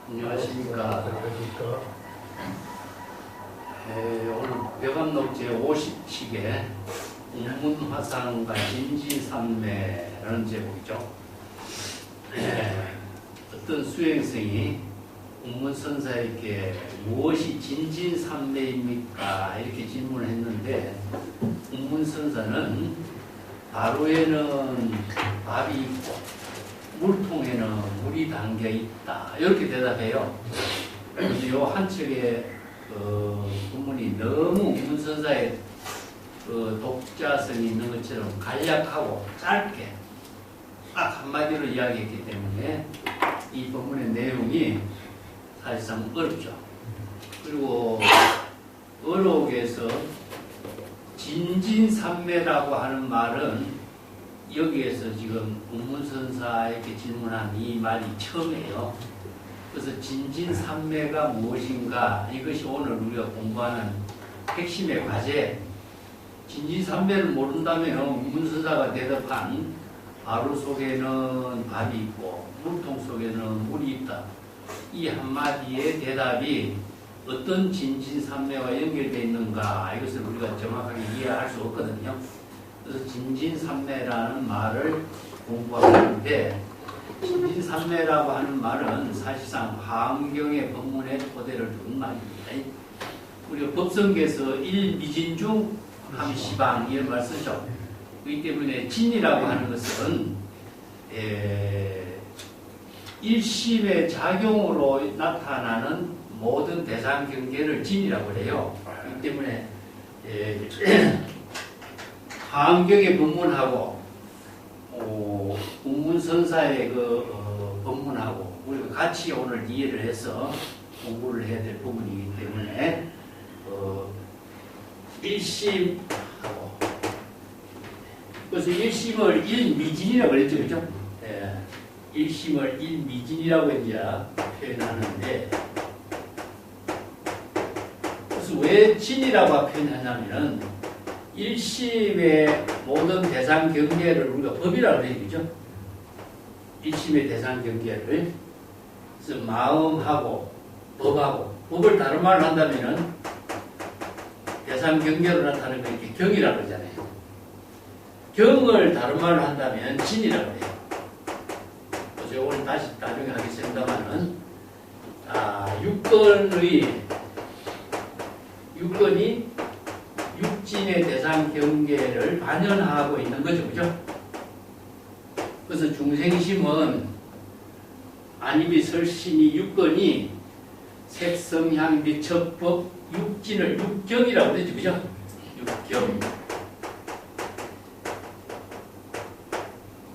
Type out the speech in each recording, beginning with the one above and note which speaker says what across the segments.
Speaker 1: 안녕하십니까. 오늘 벽암록 제50식에 운문화상과 진지산매라는 제목이죠. 어떤 수행성이 운문선사에게 무엇이 진진산매입니까? 이렇게 질문을 했는데, 운문선사는 가루에는 밥이 있고 물통에는 물이 담겨 있다, 이렇게 대답해요. 그래서 이 한 척의 본문이 너무 운문선사의 독자성이 있는 것처럼 간략하고 짧게 딱 한마디로 이야기했기 때문에 이 본문의 내용이 사실상 어렵죠. 그리고 어록에서 진진산매라고 하는 말은 여기에서 지금 운문선사에게 질문한 이 말이 처음이에요. 그래서 진진산매가 무엇인가, 이것이 오늘 우리가 공부하는 핵심의 과제. 진진산매를 모른다면 운문선사가 대답한 가루 속에는 밥이 있고 물통 속에는 물이 있다, 이 한마디의 대답이 어떤 진진산매와 연결되어 있는가, 이것을 우리가 정확하게 이해할 수 없거든요. 그래서 진진산매라는 말을 공부하고 있는데, 진진산매라고 하는 말은 사실상 화엄경의 법문의 토대를 둔 말입니다. 우리가 법성계에서 일미진중 함시방 이런 말 쓰죠. 그렇기 때문에 진이라고 하는 것은 일심의 작용으로 나타나는 모든 대상 경계를 진이라고 해요. 그렇기 때문에 화엄경의 법문하고 운문선사의 법문하고 우리가 같이 오늘 이해를 해서 공부를 해야 될 부분이기 때문에 일심하고, 그래서 일심을 일미진이라고 그랬죠, 그죠? 일심을 일미진이라고 이제 표현하는데, 그래서 왜 진이라고 표현하냐면은 일심의 모든 대상 경계를 우리가 법이라고 해요, 그죠? 일심의 대상 경계를. 그래서 마음하고 법하고, 법을 다른 말로 한다면은 대상 경계로 나타나는 거 이렇게 경이라고 그러잖아요. 경을 다른 말로 한다면 진이라고 해요. 그래서 오늘 다시 나중에 하겠습니다만은, 육건이 육진의 대상 경계를 반영하고 있는 거죠, 그죠? 그래서 중생심은 안입이 설신이 육건이 색성향 미척법 육진을 육경이라고 그러죠, 그죠? 육경.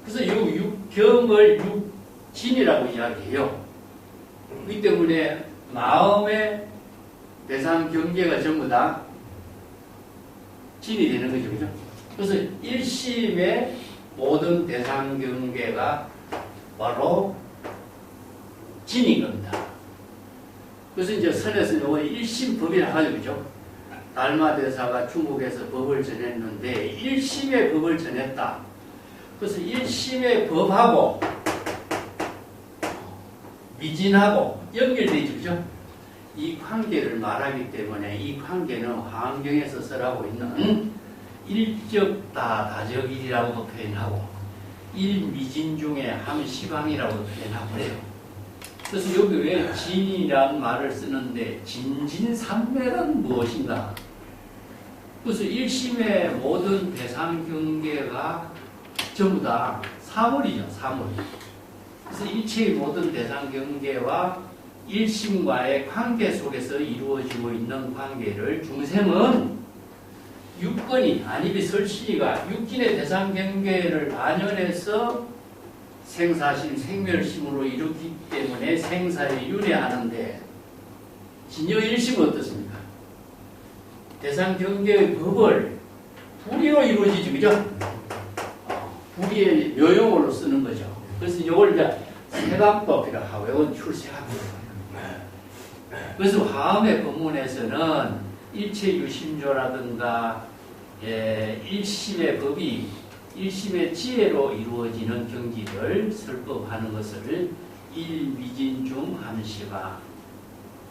Speaker 1: 그래서 이 육경을 육진이라고 이야기해요. 그렇기 때문에 마음의 대상 경계가 전부 다 진이 되는 거죠, 그죠? 그래서 일심의 모든 대상 경계가 바로 진인 겁니다. 그래서 이제 선에서 일심법이라고 하죠, 그죠? 달마대사가 중국에서 법을 전했는데 일심의 법을 전했다. 그래서 일심의 법하고 미진하고 연결되어 있죠, 그죠? 이 관계를 말하기 때문에 이 관계는 화엄경에서 설하고 있는 일적다 다적일이라고도 표현하고 일미진 중에 함시방이라고도 표현하고 그래요. 그래서 여기 왜 진이라는 말을 쓰는데 진진산매란 무엇인가? 그래서 일심의 모든 대상 경계가 전부 다 사물이죠, 사물. 그래서 일체의 모든 대상 경계와 일심과의 관계 속에서 이루어지고 있는 관계를 중생은 육건이, 안입이 설신이가 육진의 대상 경계를 반영해서 생사심, 생멸심으로 이루기 때문에 생사에 윤회하는데, 진여 일심은 어떻습니까? 대상 경계의 법을 불의로 이루어지죠, 그죠? 불의의 묘용어로 쓰는 거죠. 그래서 이걸 이제 세간법이라고 하고, 이건 출세간법. 그래서 화엄의 법문에서는 일체유심조라든가 일심의 법이 일심의 지혜로 이루어지는 경지를 설법하는 것을 일미진중 함시가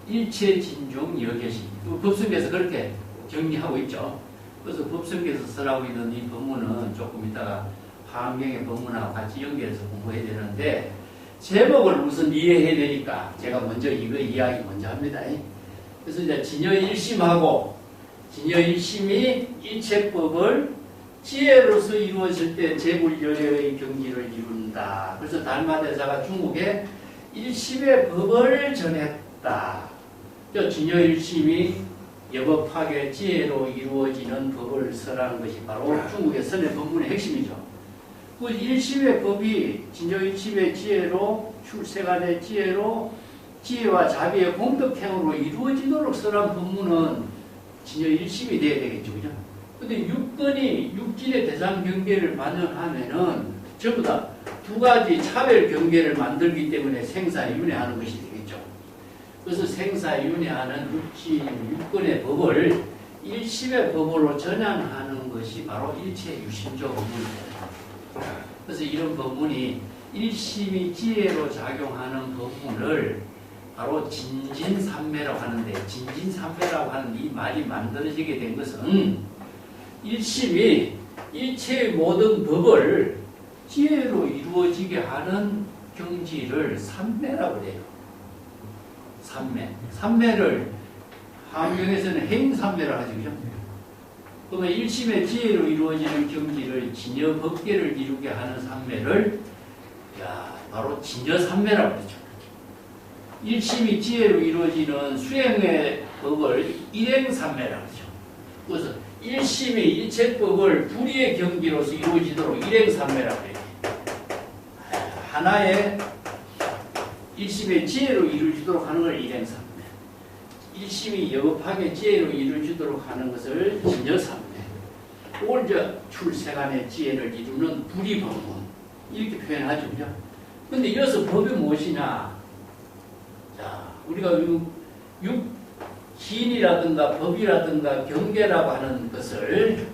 Speaker 1: 일체진중 여계시. 법성계에서 그렇게 정리하고 있죠. 그래서 법성계에서 설하고 있는 이 법문은 조금 이따가 화엄경의 법문하고 같이 연결해서 공부해야 되는데, 제목을 우선 이해해야 되니까 제가 먼저 이거 이야기 먼저 합니다. 그래서 이제 진여일심하고, 진여일심이 일체법을 지혜로서 이루어질 때 제불열의 경지를 이룬다. 그래서 달마대사가 중국에 일심의 법을 전했다. 진여일심이 여법학의 지혜로 이루어지는 법을 설하는 것이 바로 중국의 선의 법문의 핵심이죠. 그 일심의 법이 진여일심의 지혜로, 출세간의 지혜로, 지혜와 자비의 공덕행으로 이루어지도록 설한 법문은 진여일심이 돼야 되겠죠. 그죠? 근데 육건이 육진의 대상 경계를 반영하면은 전부 다 두 가지 차별 경계를 만들기 때문에 생사윤회하는 것이 되겠죠. 그래서 생사윤회하는 육건의 법을 일심의 법으로 전환하는 것이 바로 일체유심조 법문입니다. 그래서 이런 법문이 일심이 지혜로 작용하는 법문을 바로 진진삼매라고 하는데, 진진삼매라고 하는 이 말이 만들어지게 된 것은 일심이 일체의 모든 법을 지혜로 이루어지게 하는 경지를 삼매라고 해요. 삼매. 삼매를 화엄경에서는 행삼매라고 하죠. 그죠? 그러면 일심의 지혜로 이루어지는 경지를 진여법계를 이루게 하는 삼매를 바로 진여삼매라고 그러죠. 일심이 지혜로 이루어지는 수행의 법을 일행삼매라고 하죠. 그래서 일심이 일체법을 불의의 경지로서 이루어지도록 일행삼매라고 해요. 하나의 일심의 지혜로 이루어지도록 하는 걸 일행삼매. 일심이 여법학의 지혜로 이루어지도록 하는 것을 진여삼매. 그걸 이제 출세간의 지혜를 이루는 불의법문. 이렇게 표현하죠. 그죠? 근데 이어서 법이 무엇이냐? 자, 우리가 육신이라든가 법이라든가 경계라고 하는 것을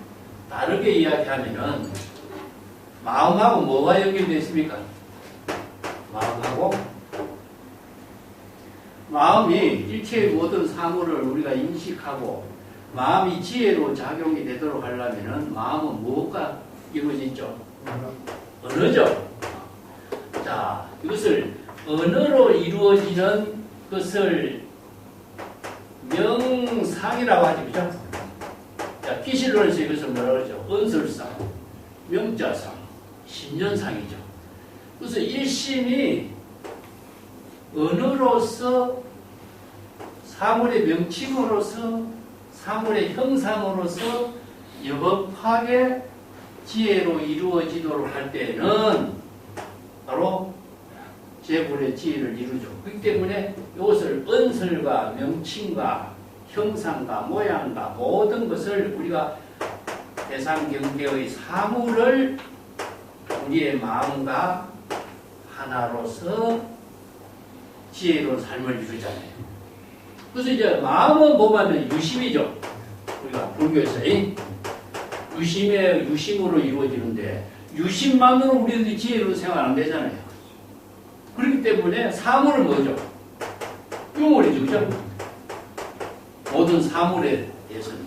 Speaker 1: 다르게 이야기하면은 마음하고 뭐가 연결되어 있습니까? 마음이 일체의 모든 사물을 우리가 인식하고 마음이 지혜로 작용이 되도록 하려면은 마음은 무엇과 이루어지죠? 언어죠. 자, 이것을 언어로 이루어지는 것을 명상이라고 하죠. 그죠? 자, 기실론에서 이것을 뭐라고 그러죠? 언설상, 명자상, 신년상이죠. 그래서 일심이 언어로서, 사물의 명칭으로서, 사물의 형상으로서 여법학의 지혜로 이루어지도록 할 때는 바로 제불의 지혜를 이루죠. 그렇기 때문에 이것을 언설과 명칭과 형상과 모양과 모든 것을 우리가 대상 경계의 사물을 우리의 마음과 하나로서 지혜로운 삶을 이루잖아요. 그래서 이제 마음은 뭐냐면 유심이죠. 우리가 불교에서 유심으로 이루어지는데 유심만으로 우리들이 지혜로 생활 안 되잖아요. 그렇기 때문에 사물은 뭐죠? 유물이죠. 그죠? 모든 사물에 대해서는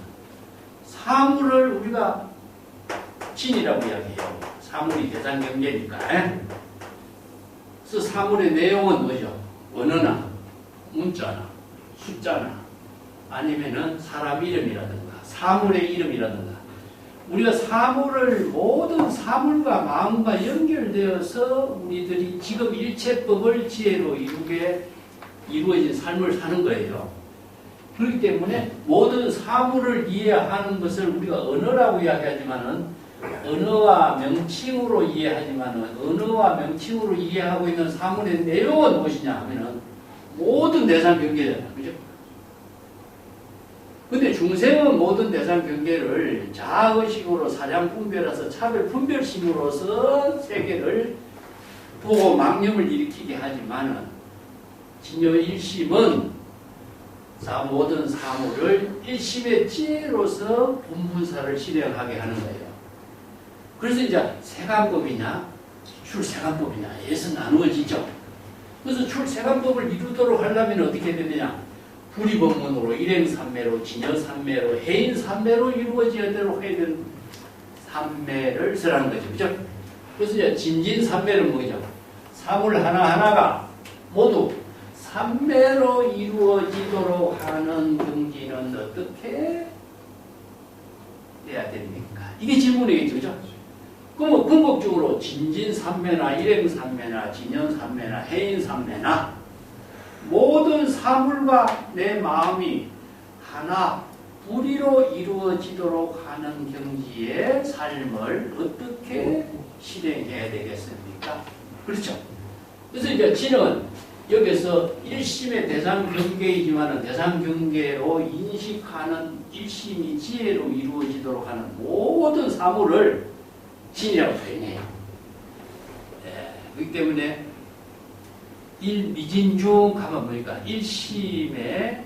Speaker 1: 사물을 우리가 진이라고 이야기해요. 사물이 대상 경계니까. 그래서 사물의 내용은 뭐죠? 언어나 문자나 숫자나 아니면은 사람 이름이라든가 사물의 이름이라든가 우리가 사물을 모든 사물과 마음과 연결되어서 우리들이 지금 일체법을 지혜로 이루어진 삶을 사는 거예요. 그렇기 때문에 모든 사물을 이해하는 것을 우리가 언어라고 이야기하지만은 언어와 명칭으로 이해하지만은 언어와 명칭으로 이해하고 있는 사물의 내용은 무엇이냐 하면은 모든 대상 경계잖아요. 그죠? 근데 중생은 모든 대상 경계를 자아의식으로 사량 분별해서 차별 분별심으로서 세계를 보고 망념을 일으키게 하지만은 진여일심은 모든 사물을 일심의 지혜로서 분분사를 실행하게 하는 거예요. 그래서 이제 세관법이냐 출세관법이냐에서 나누어지죠. 그래서 출세관법을 이루도록 하려면 어떻게 되느냐? 불이법문으로 일행삼매로 진여삼매로 해인삼매로 이루어지도록 해야 되는 삼매를 쓰라는 거죠. 그죠? 그래서 이제 진진삼매는 뭐죠? 사물 하나하나가 모두 삼매로 이루어지도록 하는 경지는 어떻게 돼야 됩니까? 이게 질문이겠죠. 그죠? 그럼 궁극적으로 진진삼매나 일행삼매나 진연삼매나 해인삼매나 모든 사물과 내 마음이 하나 불의로 이루어지도록 하는 경지의 삶을 어떻게 실행해야 되겠습니까? 그렇죠? 그래서 이제 진은 여기서 일심의 대상 경계이지만 대상 경계로 인식하는 일심이 지혜로 이루어지도록 하는 모든 사물을 진이라고 표현해요. 그렇기 때문에 일미진중 가면 뭐니까 일심의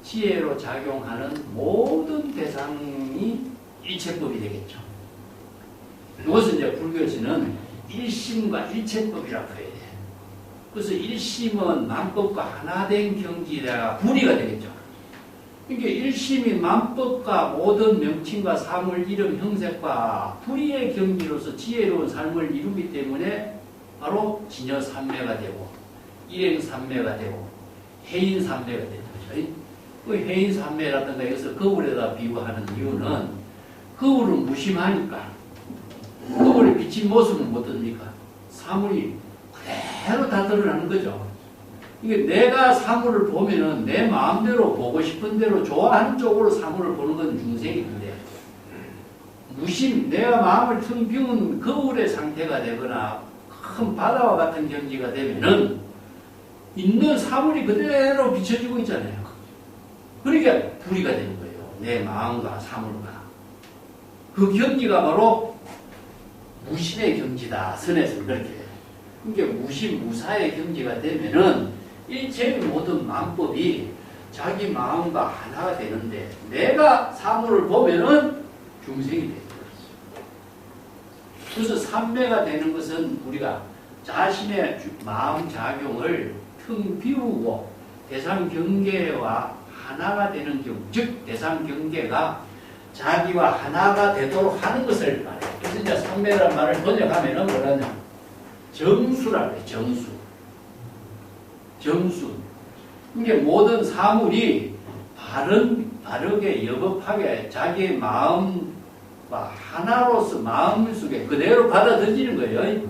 Speaker 1: 지혜로 작용하는 모든 대상이 일체법이 되겠죠. 이것은 이제 불교에서는 일심과 일체법이라고 해야 돼요. 그래서 일심은 만법과 하나 된 경지에다가 불의가 되겠죠. 그러니까 일심이 만법과 모든 명칭과 사물, 이름, 형색과 불의의 경지로서 지혜로운 삶을 이루기 때문에 바로 진여삼매가 되고 일행삼매가 되고 해인삼매가 되는 거죠. 그 해인삼매라든가 여기서 거울에다 비유하는 이유는 거울은 무심하니까 거울에 비친 모습은 못 듭니까? 사물이 그대로 다 드러나는 거죠. 이게 내가 사물을 보면은 내 마음대로 보고 싶은 대로 좋아하는 쪽으로 사물을 보는 건 중생인데 무심, 내가 마음을 텅 비운 거울의 상태가 되거나 큰 바다와 같은 경지가 되면은 있는 사물이 그대로 비춰지고 있잖아요. 그러니까 불의가 되는 거예요. 내 마음과 사물과. 그 경지가 바로 무심의 경지다. 선에서는 그렇게. 그러니까 무심, 무사의 경지가 되면은 일체의 모든 만법이 자기 마음과 하나가 되는데 내가 사물을 보면은 중생이 되는 거죠. 그래서 삼매가 되는 것은 우리가 자신의 마음 작용을 텅 비우고 대상 경계와 하나가 되는 경우, 즉 대상 경계가 자기와 하나가 되도록 하는 것을 말해요. 그래서 이제 삼매라는 말을 번역하면은 뭐라냐? 정수라고 해요. 정수. 이게 모든 사물이 바르게 여법하게 자기의 마음과 하나로서 마음 속에 그대로 받아들이는 거예요.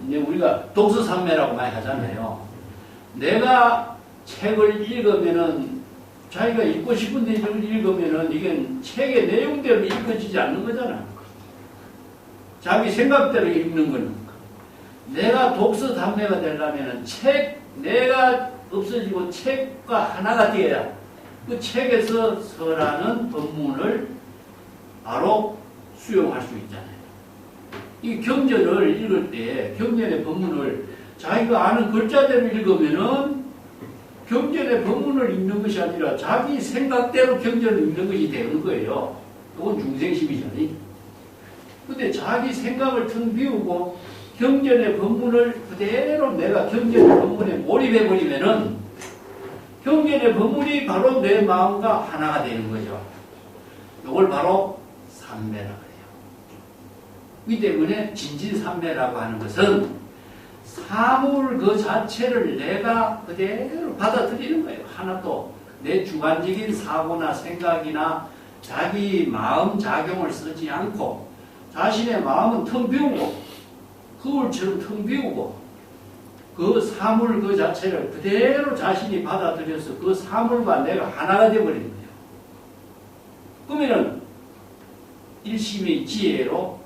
Speaker 1: 이제 우리가 독서삼매라고 많이 하잖아요. 내가 책을 읽으면은 자기가 읽고 싶은 내용을 읽으면은 이게 책의 내용대로 읽어지지 않는 거잖아. 자기 생각대로 읽는 거는. 내가 독서담매가 되려면은 내가 없어지고 책과 하나가 되어야 그 책에서 설하는 법문을 바로 수용할 수 있잖아요. 이 경전을 읽을 때 경전의 법문을 자기가 아는 글자대로 읽으면은 경전의 법문을 읽는 것이 아니라 자기 생각대로 경전을 읽는 것이 되는 거예요. 그건 중생심이잖아요. 근데 자기 생각을 텅 비우고 경전의 법문을 그대로 내가 경전의 법문에 몰입해버리면은 경전의 법문이 바로 내 마음과 하나가 되는 거죠. 이걸 바로 삼매라고 해요. 이 때문에 진진삼매라고 하는 것은 사물 그 자체를 내가 그대로 받아들이는 거예요. 하나도 내 주관적인 사고나 생각이나 자기 마음 작용을 쓰지 않고 자신의 마음은 텅 비우고 거울처럼 텅 비우고 그 사물 그 자체를 그대로 자신이 받아들여서 그 사물과 내가 하나가 되어버리는 거예요. 그러면은 일심의 지혜로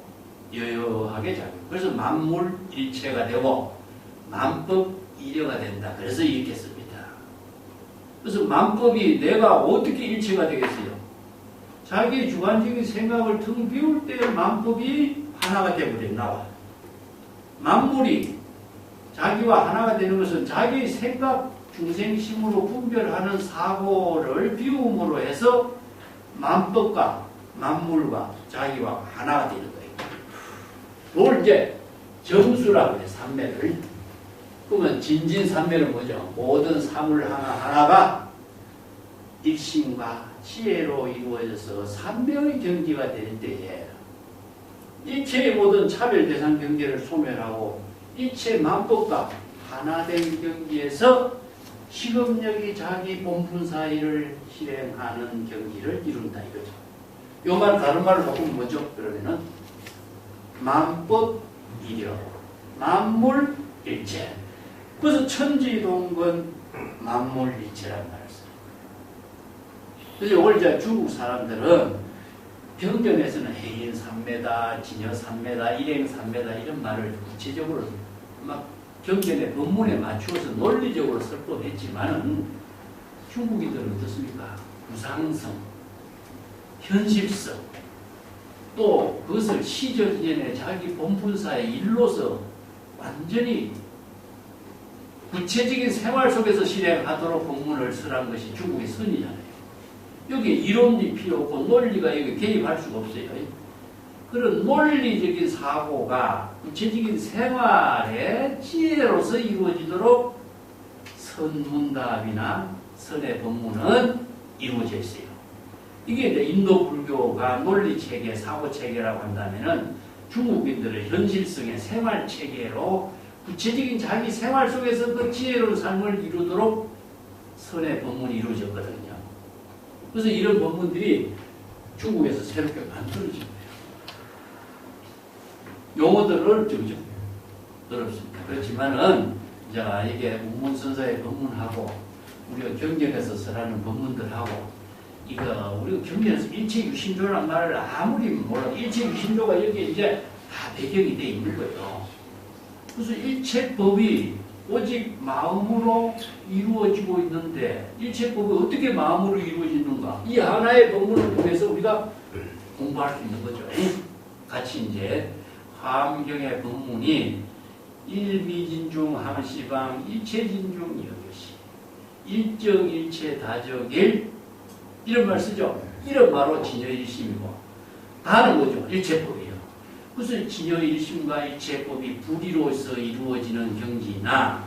Speaker 1: 여여하게 작용. 그래서 만물 일체가 되고 만법 일여가 된다. 그래서 이렇게 씁니다. 그래서 만법이 내가 어떻게 일체가 되겠어요? 자기 주관적인 생각을 텅 비울 때 만법이 하나가 되어버려 나와. 만물이 자기와 하나가 되는 것은 자기 생각 중생심으로 분별하는 사고를 비움으로 해서 만법과 만물과 자기와 하나가 되는 거예요. 그걸 이제 정수라고 해요. 삼매를. 그러면 진진삼매는 뭐죠? 모든 사물 하나하나가 일심과 지혜로 이루어져서 삼매의 경지가 될 때에 일체의 모든 차별 대상 경계를 소멸하고 일체 만법과 하나된 경지에서 시급력이 자기 본분사이를 실행하는 경지를 이룬다 이거죠. 요 말 다른 말로 바꾸면 뭐죠? 그러면은 만법이려 만물일체. 그래서 천지동건 만물일체라는 말을 써요. 그래서 이걸 이제 중국 사람들은 경전에서는 해인삼매다, 진여삼매다, 일행삼매다 이런 말을 구체적으로 막 경전의 본문에 맞추어서 논리적으로 설법했지만은 중국인들은 어떻습니까? 구상성, 현실성, 또 그것을 시절전에 자기 본분사의 일로서 완전히 구체적인 생활 속에서 실행하도록 본문을 쓰란 것이 중국의 선이잖아요. 여기에 이론이 필요 없고 논리가 여기 개입할 수가 없어요. 그런 논리적인 사고가 구체적인 생활의 지혜로서 이루어지도록 선문답이나 선의 본문은 이루어져 있어요. 이게 이제 인도 불교가 논리 체계, 사고 체계라고 한다면은 중국인들의 현실성의 생활 체계로 구체적인 자기 생활 속에서 그 지혜로운 삶을 이루도록 선의 본문이 이루어졌거든요. 그래서 이런 본문들이 중국에서 새롭게 만들어진 거예요. 용어들은 어렵죠. 어렵습니다. 그렇지만은 제가 이게 운문선사의 본문하고 우리가 경전에서 설하는 본문들하고 이거 우리가 경전에서 일체유심조라는 말을 아무리 몰라도 일체유심조가 여기에 이제 다 배경이 돼 있는 거예요. 그래서 일체법이 오직 마음으로 이루어지고 있는데 일체법이 어떻게 마음으로 이루어지는가? 이 하나의 본문을 통해서 우리가 공부할 수 있는 거죠. 같이 이제 화엄경의 본문이 일비진중 함시방 일체진중 여교시 일정일체 다적일 이런 말 쓰죠. 이런 바로 진여일심이고 다른 거죠. 일체법이요. 그래서 진여일심과 일체법이 불이로서 이루어지는 경지나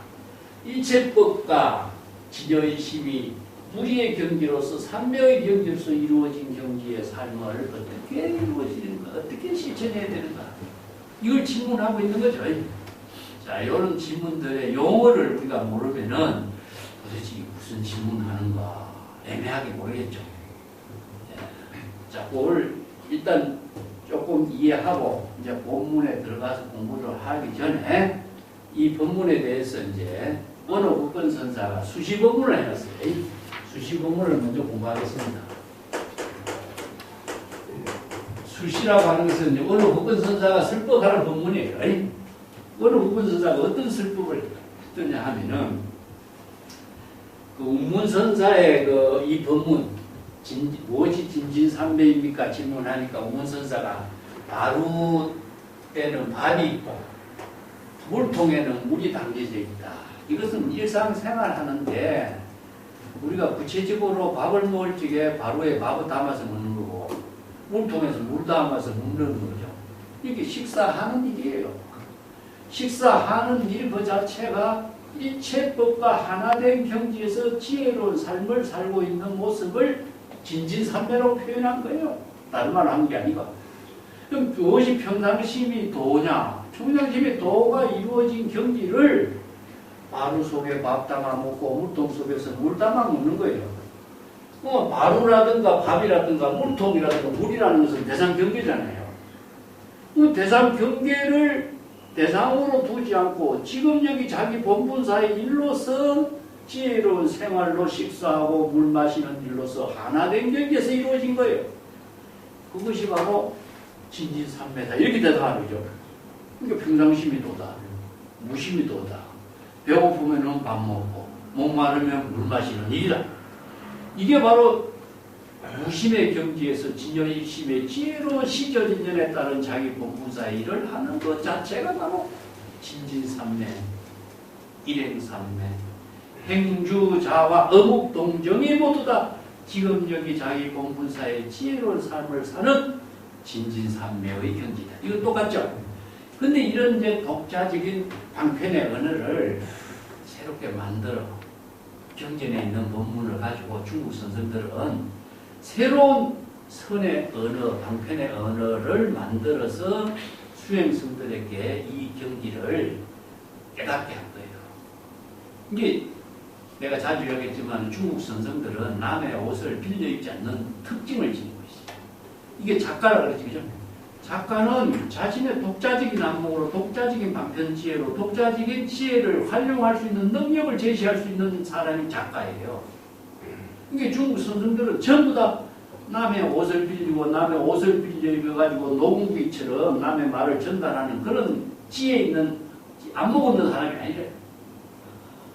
Speaker 1: 일체법과 진여일심이 무리의 경지로서 삼매의 경지로서 이루어진 경지의 삶을 어떻게 이루어지는가, 어떻게 실천해야 되는가 이걸 질문하고 있는 거죠. 자, 이런 질문들의 용어를 우리가 모르면은 도대체 무슨 질문하는가 애매하게 모르겠죠. 자, 그걸 일단 조금 이해하고 이제 본문에 들어가서 공부를 하기 전에 이 본문에 대해서 이제 원호국권 선사가 수시 본문을 해놨어요. 수시 본문을 먼저 공부하겠습니다. 수시라고 하는 것은 이제 원호국권 선사가 설법하는 본문이에요. 원호국권 선사가 어떤 설법을 했더냐 하면은 그 운문선사의 이 본문 무엇이 진진삼매입니까? 질문하니까 운문선사가 바루 때는 밥이 있고 물통에는 물이 담겨져 있다. 이것은 일상생활하는데 우리가 구체적으로 밥을 먹을 적에 바루에 밥을 담아서 먹는 거고 물통에서 물 담아서 먹는 거죠. 이게 식사하는 일이에요. 식사하는 일 그 자체가 일체법과 하나된 경지에서 지혜로운 삶을 살고 있는 모습을 진진삼매로 표현한 거예요. 다른 말 한 게 아니고. 그럼 무엇이 평상심이 도냐? 평상심의 도가 이루어진 경지를 바루 속에 밥 담아 먹고 물통 속에서 물 담아 먹는 거예요. 바루라든가 밥이라든가 물통이라든가 물이라는 것은 대상 경계잖아요. 그 대상 경계를 대상으로 두지 않고 지금 여기 자기 본분사의 일로서 지혜로운 생활로 식사하고 물 마시는 일로서 하나된 경계에서 이루어진 거예요. 그것이 바로 진진삼매다. 이렇게 대답하는 거죠. 그러니까 평상심이 도다. 무심이 도다. 배고프면 밥 먹고 목마르면 물 마시는 일이다. 이게 바로 무심의 경지에서 진여일심의 지혜로운 시절인연에 따른 자기 본분사의 일을 하는 것 자체가 바로 진진삼매, 일행삼매, 행주자와 어묵동정이 모두 다 지금여기 자기 공분사의 지혜로운 삶을 사는 진진산매의 경지다. 이거 똑같죠? 근데 이런 이제 독자적인 방편의 언어를 새롭게 만들어 경전에 있는 본문을 가지고 중국 선생들은 새로운 선의 언어, 방편의 언어를 만들어서 수행성들에게 이 경지를 깨닫게 한 거예요. 이게 내가 자주 이야기했지만 중국 선생들은 남의 옷을 빌려 입지 않는 특징을 지니고 있어요. 이게 작가라 그랬지, 그죠? 작가는 자신의 독자적인 안목으로, 독자적인 방편지혜로, 독자적인 지혜를 활용할 수 있는 능력을 제시할 수 있는 사람이 작가예요. 이게 중국 선생들은 전부 다 남의 옷을 빌리고 남의 옷을 빌려 입어가지고 노궁비처럼 남의 말을 전달하는 그런 지혜 있는 안목 없는 사람이 아니래요.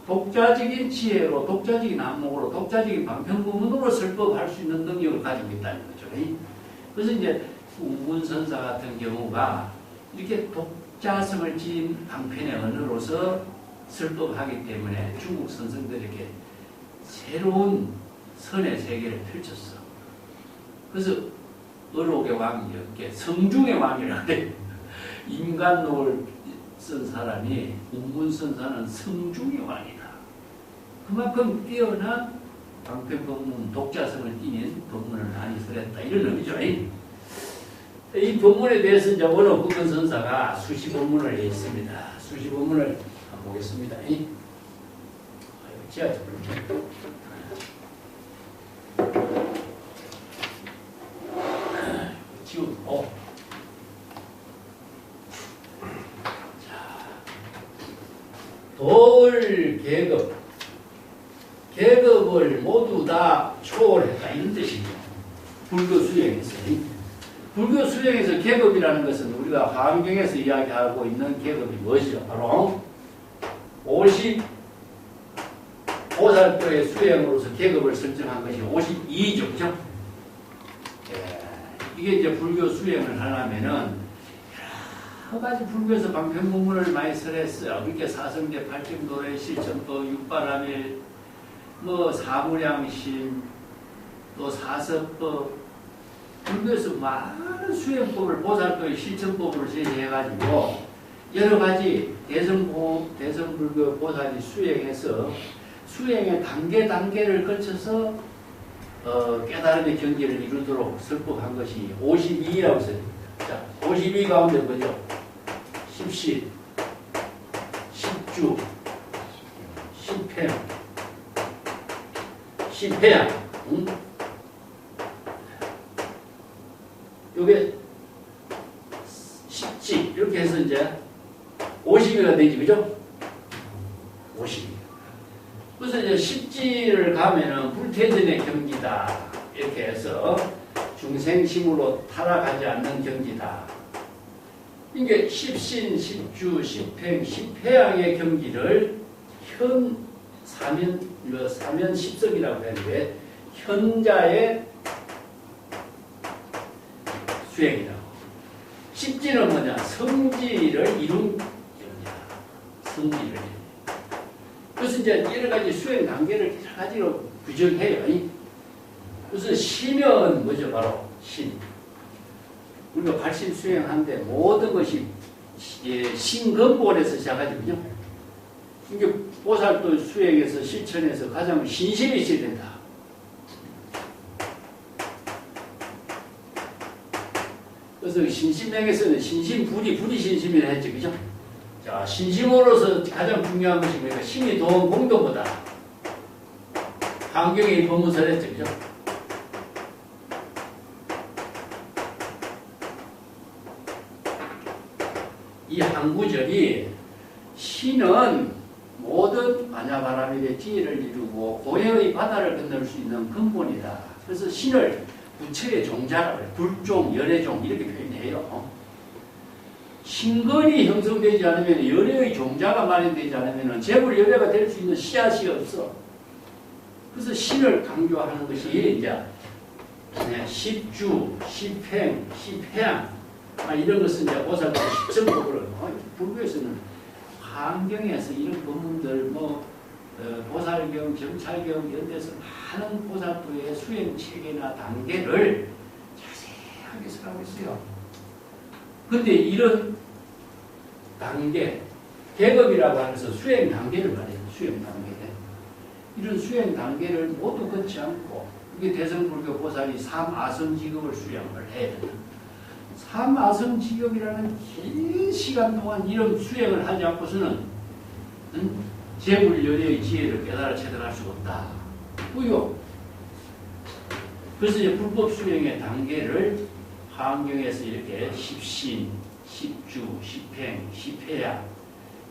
Speaker 1: 독자적인 지혜로, 독자적인 안목으로, 독자적인 방편부문으로 설법할 수 있는 능력을 가지고 있다는 거죠. 그래서 이제 우문선사 같은 경우가 이렇게 독자성을 지닌 방편의 언어로서 설법하기 때문에 중국 선생들에게 새로운 선의 세계를 펼쳤어. 그래서 어록의 왕이었게 성중의 왕이라고 해요. 인간록을 쓴 사람이 우문선사는 성중의 왕이다. 그만큼 뛰어난 방편법문, 독자성을 띠는 법문을 많이 설했다. 이런 의미죠. 이 법문에 대해서 이제 원어 국根선사가 수시법문을 했습니다. 수시법문을 한번 보겠습니다. 지하철 지우고 돌 계급을 모두 다 초월했다 이런 뜻이죠. 불교 수행에서. 불교 수행에서 계급이라는 것은 우리가 화엄경에서 이야기하고 있는 계급이 무엇이죠? 바로 50보살도의 수행으로서 계급을 설정한 것이 52죠. 그죠? 이게 이제 불교 수행을 하려면은 여러 가지 불교에서 방편문문을 많이 설했어요. 그렇게 사성제, 팔정도의 실천법, 육바라밀, 뭐 사무량심, 또 사서법, 불교에서 많은 수행법을 보살도의 실천법으로 제시해가지고 여러 가지 대성불교 보살이 수행해서 수행의 단계를 거쳐서 깨달음의 경지를 이루도록 설법한 것이 52라고 써요. 자, 52 가운데 뭐죠? 10시, 10주, 10회양, 응? 요게 10지, 이렇게 해서 이제 50위가 되지, 그죠? 50위. 그래서 이제 10지를 가면은 불태전의 경지다. 이렇게 해서 중생심으로 타락하지 않는 경지다. 이게 10신, 10주, 10행, 10회양의 경지를 사면 10석이라고 하는데 현자의 수행이라고. 10지는 뭐냐? 성지를 이룬 경지다. 성지를. 그래서 이제 여러 가지 수행 단계를 여러 가지로 규정해요. 그래서 신은 뭐죠? 바로 신. 우리가 발심 수행하는데 모든 것이 신근본에서 시작하죠. 그죠? 이게 보살도 수행에서 실천에서 가장 신심이 있어야 된다. 그래서 신심행에서는 신심불이 신심이라 했죠. 그죠? 자, 신심으로서 가장 중요한 것이 뭐니까 신이 도운 공덕보다 환경의 법문설 했죠. 그죠? 이 한 구절이 신은 모든 아냐바라밀의 지혜를 이루고 고해의 바다를 건널 수 있는 근본이다. 그래서 신을 부처의 종자라고 해요. 불종, 열애종 이렇게 표현해요. 신근이 형성되지 않으면 열애의 종자가 마련되지 않으면 재물 열애가 될 수 있는 씨앗이 없어. 그래서 신을 강조하는 것이 이제 10주, 10행, 10회양 이런 것은 이제 보살도 10점법으로 불교에서는 환경에서 이런 법문들 보살경, 정찰경 이런 데서 많은 보살도의 수행 체계나 단계를 자세하게 설하고 있어요. 근데 이런 단계, 계급이라고 하면서 수행 단계를 말해요. 수행 단계. 이런 수행 단계를 모두 거치 않고 이게 대승불교 보살이 삼아성직업을 수행을 해야 된다. 삼아성직업이라는 긴 시간 동안 이런 수행을 하지 않고서는 재불열의 지혜를 깨달아 체득할 수가 없다. 그요. 그래서 이제 불법 수행의 단계를 화엄경에서 이렇게 십신, 십주, 십행, 십회야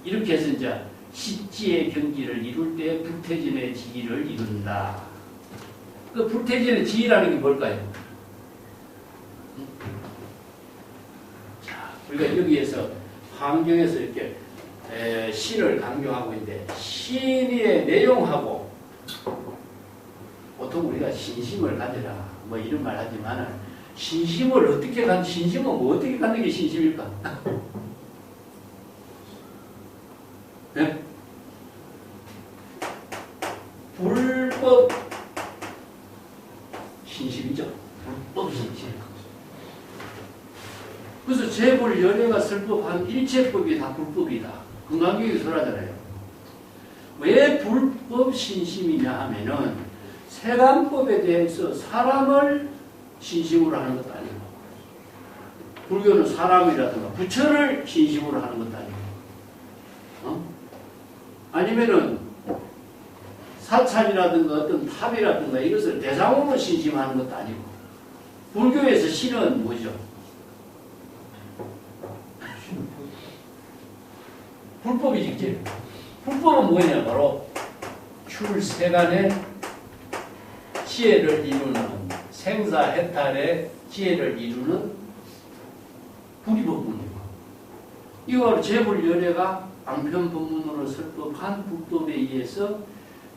Speaker 1: 이렇게 해서 이제 십지의 경지를 이룰 때 불태진의 지위를 이룬다. 그 불태진의 지위라는 게 뭘까요? 자, 우리가 여기에서 화엄경에서 이렇게 신을 강조하고 있는데 신의 내용하고 보통 우리가 신심을 가져라 뭐 이런 말 하지만 신심을 어떻게 신심은 뭐 어떻게 갖는 게 신심일까? 네? 불법 신심이죠. 불법 신심. 그래서 재불 연애가 설법한 일체법이 다 불법이다. 건강교육이 설하잖아요. 왜 불법 신심이냐 하면은 세간법에 대해서 사람을 신심으로 하는 것도 아니고 불교는 사람이라든가 부처를 신심으로 하는 것도 아니고 아니면은 사찰이라든가 어떤 탑이라든가 이것을 대상으로 신심하는 것도 아니고 불교에서 신은 뭐죠? 불법이 직접. 불법은 뭐냐? 바로 출세간의 지혜를 이루는 생사해탈의 지혜를 이루는 불이법문이고 이거 바로 재불연회가 앙편법문으로 설법한 불법에 의해서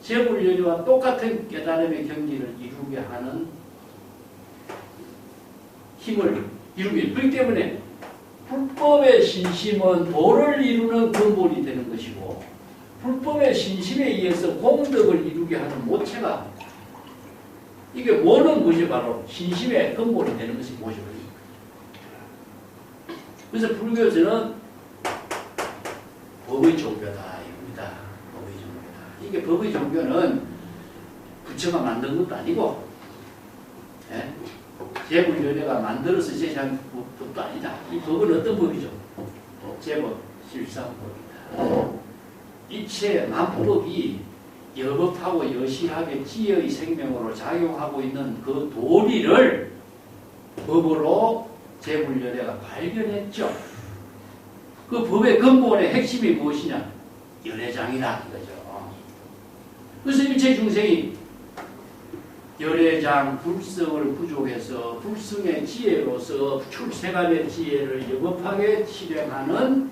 Speaker 1: 재불연회와 똑같은 깨달음의 경지를 이루게 하는 힘을 이루게. 그렇기 때문에 불법의 신심은 도를 이루는 근본이 되는 것이고 불법의 신심에 의해서 공덕을 이루게 하는 모체가 이게 뭐는 뭐지? 바로 신심의 근본이 되는 것이 뭐죠? 그래서 불교에서는 법의 종교다 이겁니다. 법의 종교다. 이게 법의 종교는 부처가 만든 것도 아니고 재불연회가 만들어서 제시한 법도 아니다. 이 법은 어떤 법이죠? 제법 실상법이다. 이체 만법이 여법하고 여실하게 지혜의 생명으로 작용하고 있는 그 도리를 법으로 재불연회가 발견했죠. 그 법의 근본의 핵심이 무엇이냐? 열애장이다 이거죠. 그래서 일체 중생이 열애장 불성을 부족해서 불성의 지혜로서 출세간의 지혜를 여법하게 실행하는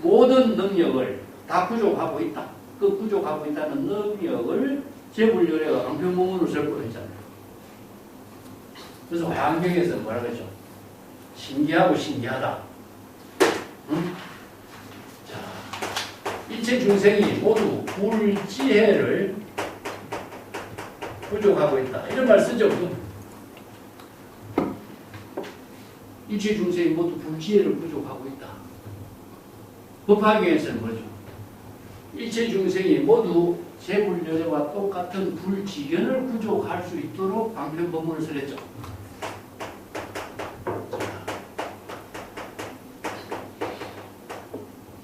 Speaker 1: 모든 능력을 다 부족하고 있다. 그 부족하고 있다는 능력을 재불연회가 앙편법문으로 설법했잖아요. 그래서 화엄경에서 뭐라 그러죠? 신기하고 신기하다. 응? 자, 일체 중생이 모두 불지혜를 부족하고 있다. 이런 말 쓰죠. 일체 중생이 모두 불지혜를 부족하고 있다. 법화경에서는 뭐죠? 일체 중생이 모두 재불연회와 똑같은 불지견을 부족할 수 있도록 앙편법문을 설했죠.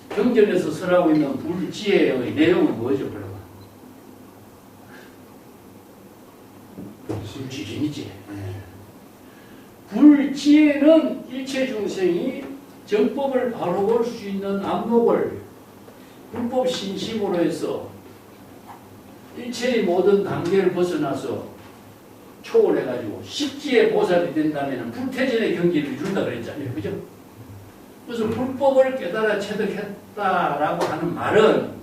Speaker 1: 경전에서 설하고 있는 불지혜의 내용은 뭐죠? 그러면? 불지견이지. 불지혜는 일체 중생이 정법을 바로 볼 수 있는 안목을 불법 신심으로 해서 일체의 모든 단계를 벗어나서 초월해가지고 십지의 보살이 된다면 불태진의 경지를 이룬다 그랬잖아요. 그죠? 그래서 불법을 깨달아 체득했다라고 하는 말은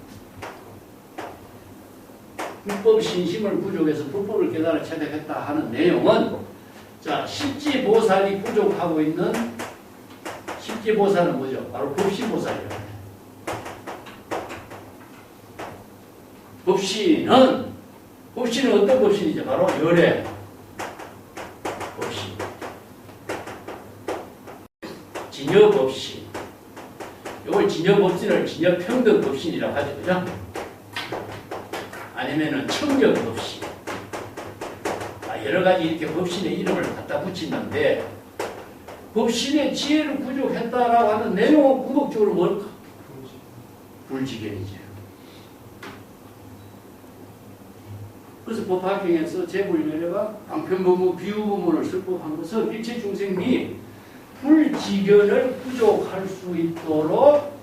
Speaker 1: 불법 신심을 부족해서 불법을 깨달아 체득했다 하는 내용은 자, 십지보살이 부족하고 있는 십지보살은 뭐죠? 바로 법신보살이에요. 법신은 어떤 법신이죠? 바로 열애 법신, 진여법신. 이걸 진여법신을 진여평등법신이라고 하죠. 그죠? 아니면은 청력법신. 여러 가지 이렇게 법신의 이름을 갖다 붙이는데, 법신의 지혜를 부족했다라고 하는 내용은 궁극적으로 뭘까? 불지견이죠. 그래서 법화경에서 제불열애가 방편법무 비유법문을 설법한 것은 일체 중생이 불지견을 부족할 수 있도록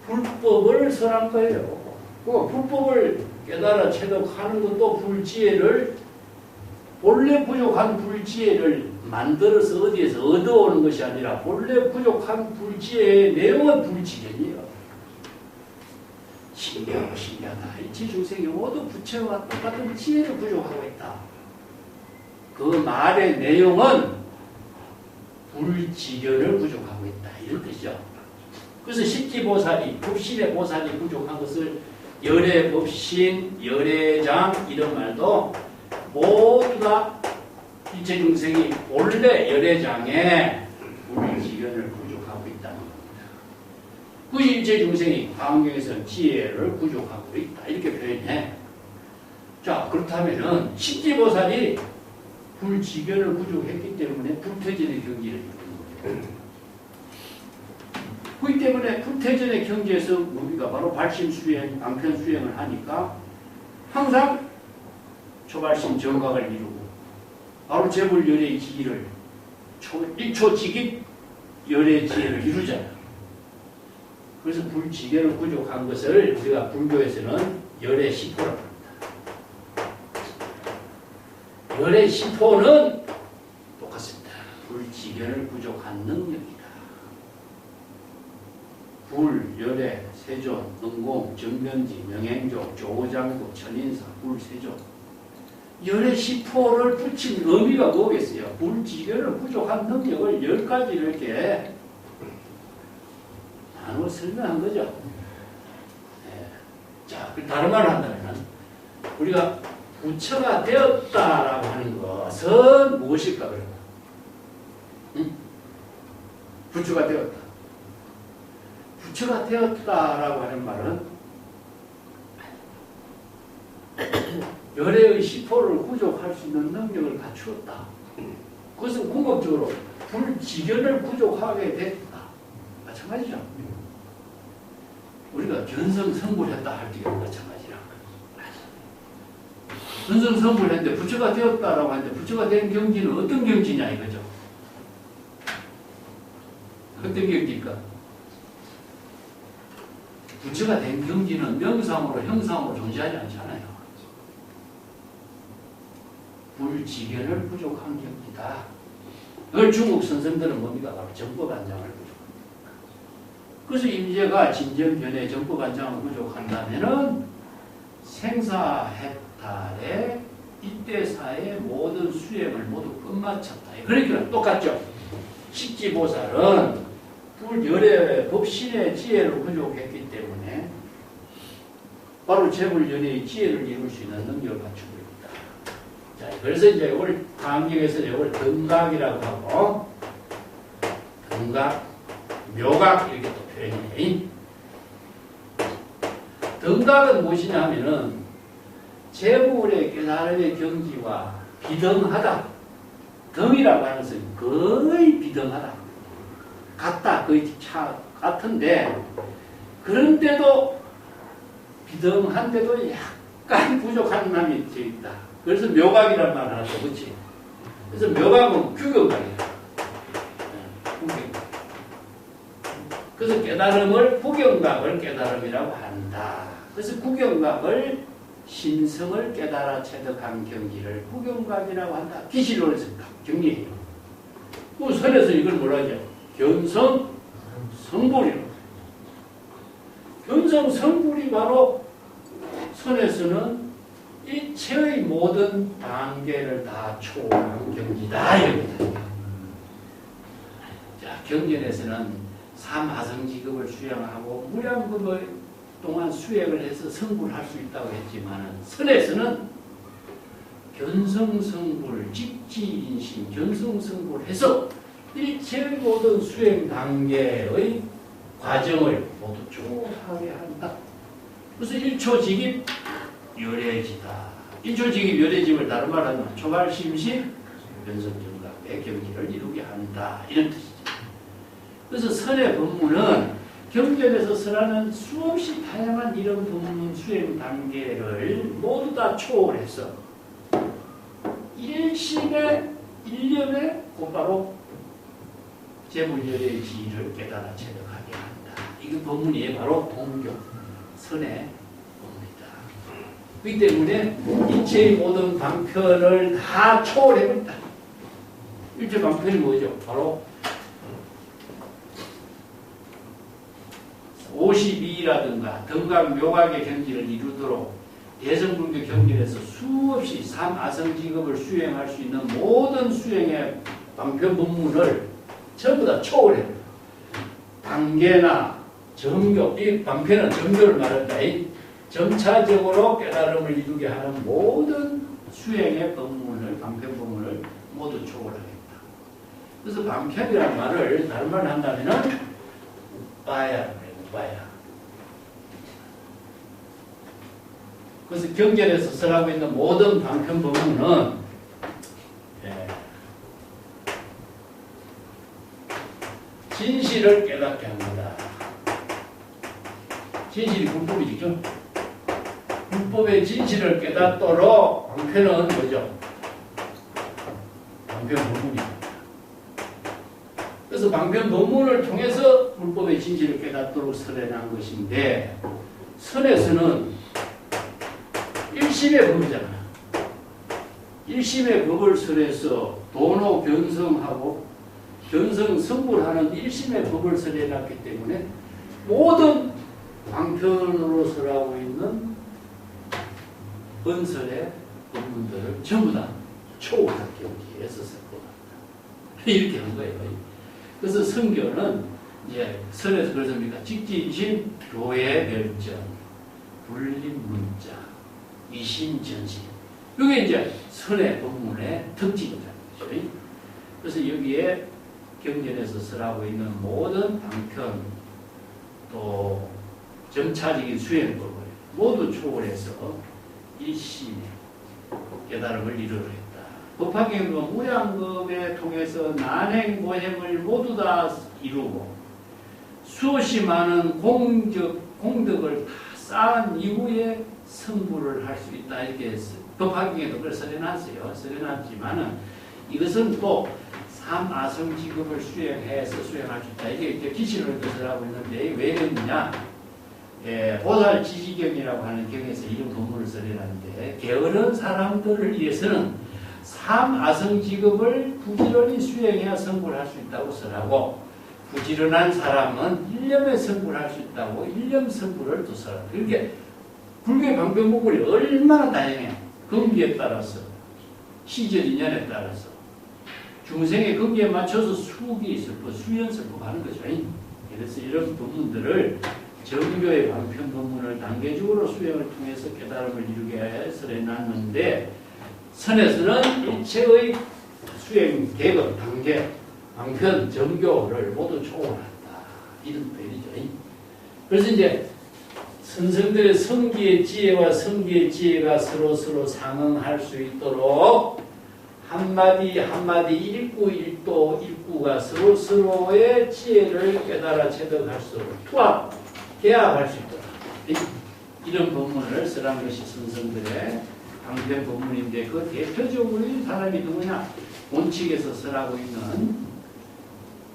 Speaker 1: 불법을 설한 거예요. 그 불법을 깨달아 체득하는 것도 불지혜를, 본래 부족한 불지혜를 만들어서 어디에서 얻어오는 것이 아니라 본래 부족한 불지혜의 내용은 불지견이에요. 신기하다. 일체 중생이 모두 부처와 똑같은 지혜를 부족하고 있다. 그 말의 내용은 불지견을 부족하고 있다. 이런 뜻이죠. 그래서 십지보살이, 법신의 보살이 부족한 것을 열애법신, 열애장 이런 말도 모두 다 일체 중생이 본래 열애장에 불지견을 부족하고 있다는 겁니다. 그 일체 중생이 광경에서 지혜를 부족하고 있다. 이렇게 표현해. 자, 그렇다면은 십지보살이 불지견을 부족했기 때문에 불퇴전의 경지를 이루는 거예요. 그렇기 때문에 불퇴전의 경지에서 우리가 바로 발심수행, 방편수행을 하니까 항상 초발심 정각을 이루고 바로 재불열애의 지기를 1초 직입 열애의 지혜를 이루잖아요. 그래서 불지견을 부족한 것을 우리가 불교에서는 열애 시포라고 합니다. 열애 시포는 똑같습니다. 불지견을 부족한 능력이다. 불, 열애, 세존, 응공, 정변지, 명행조, 조장구, 천인사, 불세존. 열애 시포를 붙인 의미가 뭐겠어요? 불지견을 부족한 능력을 10가지를 이렇게 나누어 설명한 거죠. 네. 자, 다른 말을 한다면 우리가 부처가 되었다라고 하는 것은 무엇일까? 그러면? 응? 부처가 되었다. 부처가 되었다라고 하는 말은 열애의 시포를 부족할 수 있는 능력을 갖추었다. 그것은 궁극적으로 불지견을 부족하게 됐다. 마찬가지죠. 우리가 견성성불했다 할 때가 마찬가지라. 견성성불했는데 부처가 되었다라고 하는데 부처가 된 경지는 어떤 경지냐 이거죠. 어떤 경지일까? 부처가 된 경지는 명상으로 형상으로 존재하지 않잖아요. 불지견을 부족한 경지다. 그걸 중국 선생들은 뭡니까? 바로 정법안장을 부족합니다. 그래서 임재가 진정변의 정법안장을 부족한다면은 생사해탈의 이때사의 모든 수행을 모두 끝마쳤다. 그러니까 똑같죠. 십지보살은 불열애 법신의 지혜를 부족했기 때문에 바로 재불열애의 지혜를 이룰 수 있는 능력을 갖추고 있다. 자, 그래서 이제 이걸 강경에서 이걸 등각이라고 하고 등각, 묘각 이렇게 또 표현해. 등각은 무엇이냐 하면은 재물의 깨달음의 경지와 비등하다. 등이라고 하는 것은 거의 비등하다. 같다. 거의 같은데 그런데도 비등한데도 약간 부족한 면이 있다. 그래서 묘각이라는 말을 하죠. 그렇지? 그래서 묘각은 규경각이에요. 구경각. 그래서 깨달음을 구경각을 깨달음이라고 한다. 그래서 구경각을 신성을 깨달아 체득한 경지를 구경각이라고 한다. 기실론에서 정리해요. 그 선에서 이걸 뭐라 하죠? 견성 성불이라고. 견성 성불이 바로 선에서는 일체의 모든 단계를 다 초월한 경지다 이겁니다. 자, 경전에서는 삼하성지급을 수행하고 무량급의 동안 수행을 해서 성불을 할 수 있다고 했지만 선에서는 견성성불, 직지인신, 견성성불을 해서 일체의 모든 수행 단계의 과정을 모두 조하게 한다. 그래서 1초직입 열애지다. 1초직입 열애짐을 다른 말로 하면 초발심식 변성정각의 경지를 이루게 한다. 이런 뜻이죠. 그래서 선의 법문은 경전에서 설하는 수없이 다양한 이런 법문 수행 단계를 모두 다 초월해서 일심의 일념에 곧바로 재물열의 지위를 깨달아 체득하게 한다. 이게 법문이 바로 동교 선의 법문이다. 그렇기 때문에 일체의 모든 방편을 다 초월해버린다. 일체 방편이 뭐죠? 바로 52라든가 등각 묘각의 경지를 이루도록 대성불교 경전에서 수없이 삼아성직업을 수행할 수 있는 모든 수행의 방편 법문을 전부 다 초월해. 단계나 정교, 이 방편은 정교를 말한다. 점차적으로 깨달음을 이루게 하는 모든 수행의 법문을, 방편 법문을 모두 초월하겠다. 그래서 방편이라는 말을 다른 말로 한다면은 빠야. 그래서 경전에서 설하고 있는 모든 방편 법문은 진실을 깨닫게 합니다. 진실이 불법이죠. 불법의 진실을 깨닫도록 방편은 뭐죠? 방편 법문입니다. 그래서 방편 법문을 통해서 불법의 진실을 깨닫도록 설해난 것인데, 선에서는 일심의 법이잖아. 일심의 법을 설해서 도노 견성하고 견성 성불하는 일심의 법을 설해놨기 때문에 모든 방편으로 설하고 있는 은설의 법문들을 전부 다 초월한 경지에서 설거다. 이렇게 한 거예요. 그래서 성교는 이제 선에서 그렇습니까? 직지인신, 교회 별정, 불림 문자, 이심 전신. 이게 이제 선의 법문의 특징이라는 거죠. 그래서 여기에 경전에서 설하고 있는 모든 방편 또 점차적인 수행법을 모두 초월해서 일심의 깨달음을 이루겠다. 법화경은 무량겁에 통해서 난행 모행을 모두 다 이루고 수없이 많은 공덕을 다 쌓은 이후에 성불을 할 수 있다. 이렇게 법화경에도 그걸 써내놨어요. 써내놨지만은 이것은 또 삼아성직업을 수행해서 수행할 수 있다. 이게 기신을 뜻을 하고 있는데 왜 그러느냐? 보살지지경이라고 하는 경에서 이런 법문을 써내놨는데 게으른 사람들을 위해서는 삼아성직업을 부지런히 수행해야 성불할 수 있다고 설하고 부지런한 사람은 일념에 성불할 수 있다고 일념 성불을 또 설하고 그렇게 불교의 방편법문이 얼마나 다양해요. 근기에 따라서 시절 인연에 따라서 중생의 근기에 맞춰서 수기 설법, 수연설법 하는 거죠. 그래서 이런 법문들을 정교의 방편 법문을 단계적으로 수행을 통해서 깨달음을 이루게 설해놨는데 선에서는 일체의 수행 계급, 단계, 방편, 정교를 모두 초월한다. 이런 표현이죠. 그래서 이제 선생들의 성기의 지혜와 성기의 지혜가 서로 상응할 수 있도록 한마디 한마디 일구 일구가 서로의 지혜를 깨달아 체득할 수 있도록 투합, 계합할 수 있도록 이런 법문을 설한 것이 선생들의 방편 법문인데 그 대표적으로 이 사람이 누구냐? 원칙에서 설하고 있는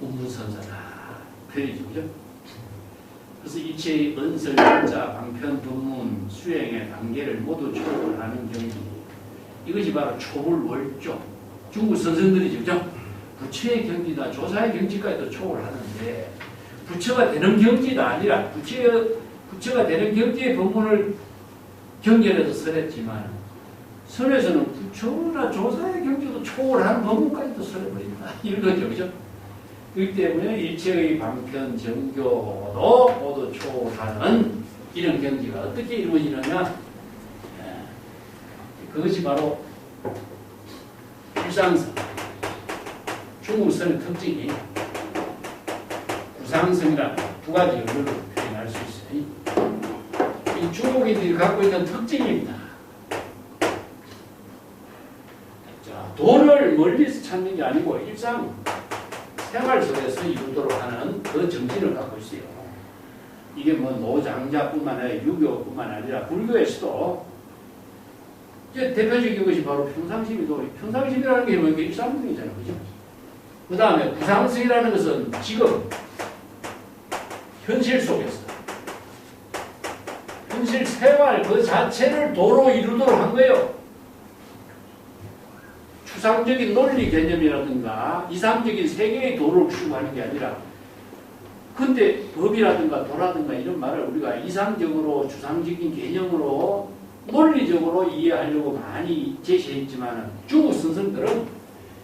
Speaker 1: 운문선사다. 그러죠. 그죠? 그래서 일체의 은설, 문자, 방편, 법문, 수행의 단계를 모두 초월하는 경지. 이것이 바로 초불월조. 중국 선생들이죠. 그죠? 부처의 경지다, 조사의 경지까지도 초월하는데 부처가 되는 경지가 아니라 부처가 되는 경지의 법문을 경전에서 설했지만 선에서는 부처나 조사의 경지도 초월하는 법문까지도 설해버린다. 이런 거죠. 그죠? 그렇기 때문에 일체의 방편, 정교도 모두 초월하는 이런 경지가 어떻게 이루어지느냐? 그것이 바로 일상성. 중국선의 특징이 구상성이라는 두 가지 연료로 표현할 수 있어요. 이 중국인들이 갖고 있는 특징입니다. 자, 도를 멀리서 찾는 게 아니고 일상 생활 속에서 이루도록 하는 그 정신을 갖고 있어요. 이게 뭐 노장자뿐만 아니라 유교뿐만 아니라 불교에서도 이제 대표적인 것이 바로 평상심이도 평상심이라는 게 뭐 일상성이잖아요, 그죠? 그 다음에 구상성이라는 것은 지금 현실 속에서 현실 생활 그 자체를 도로 이루도록 한 거예요. 추상적인 논리 개념이라든가 이상적인 세계의 도를 추구하는 게 아니라 근데 법이라든가 도라든가 이런 말을 우리가 이상적으로 추상적인 개념으로 논리적으로 이해하려고 많이 제시했지만 중국 선생들은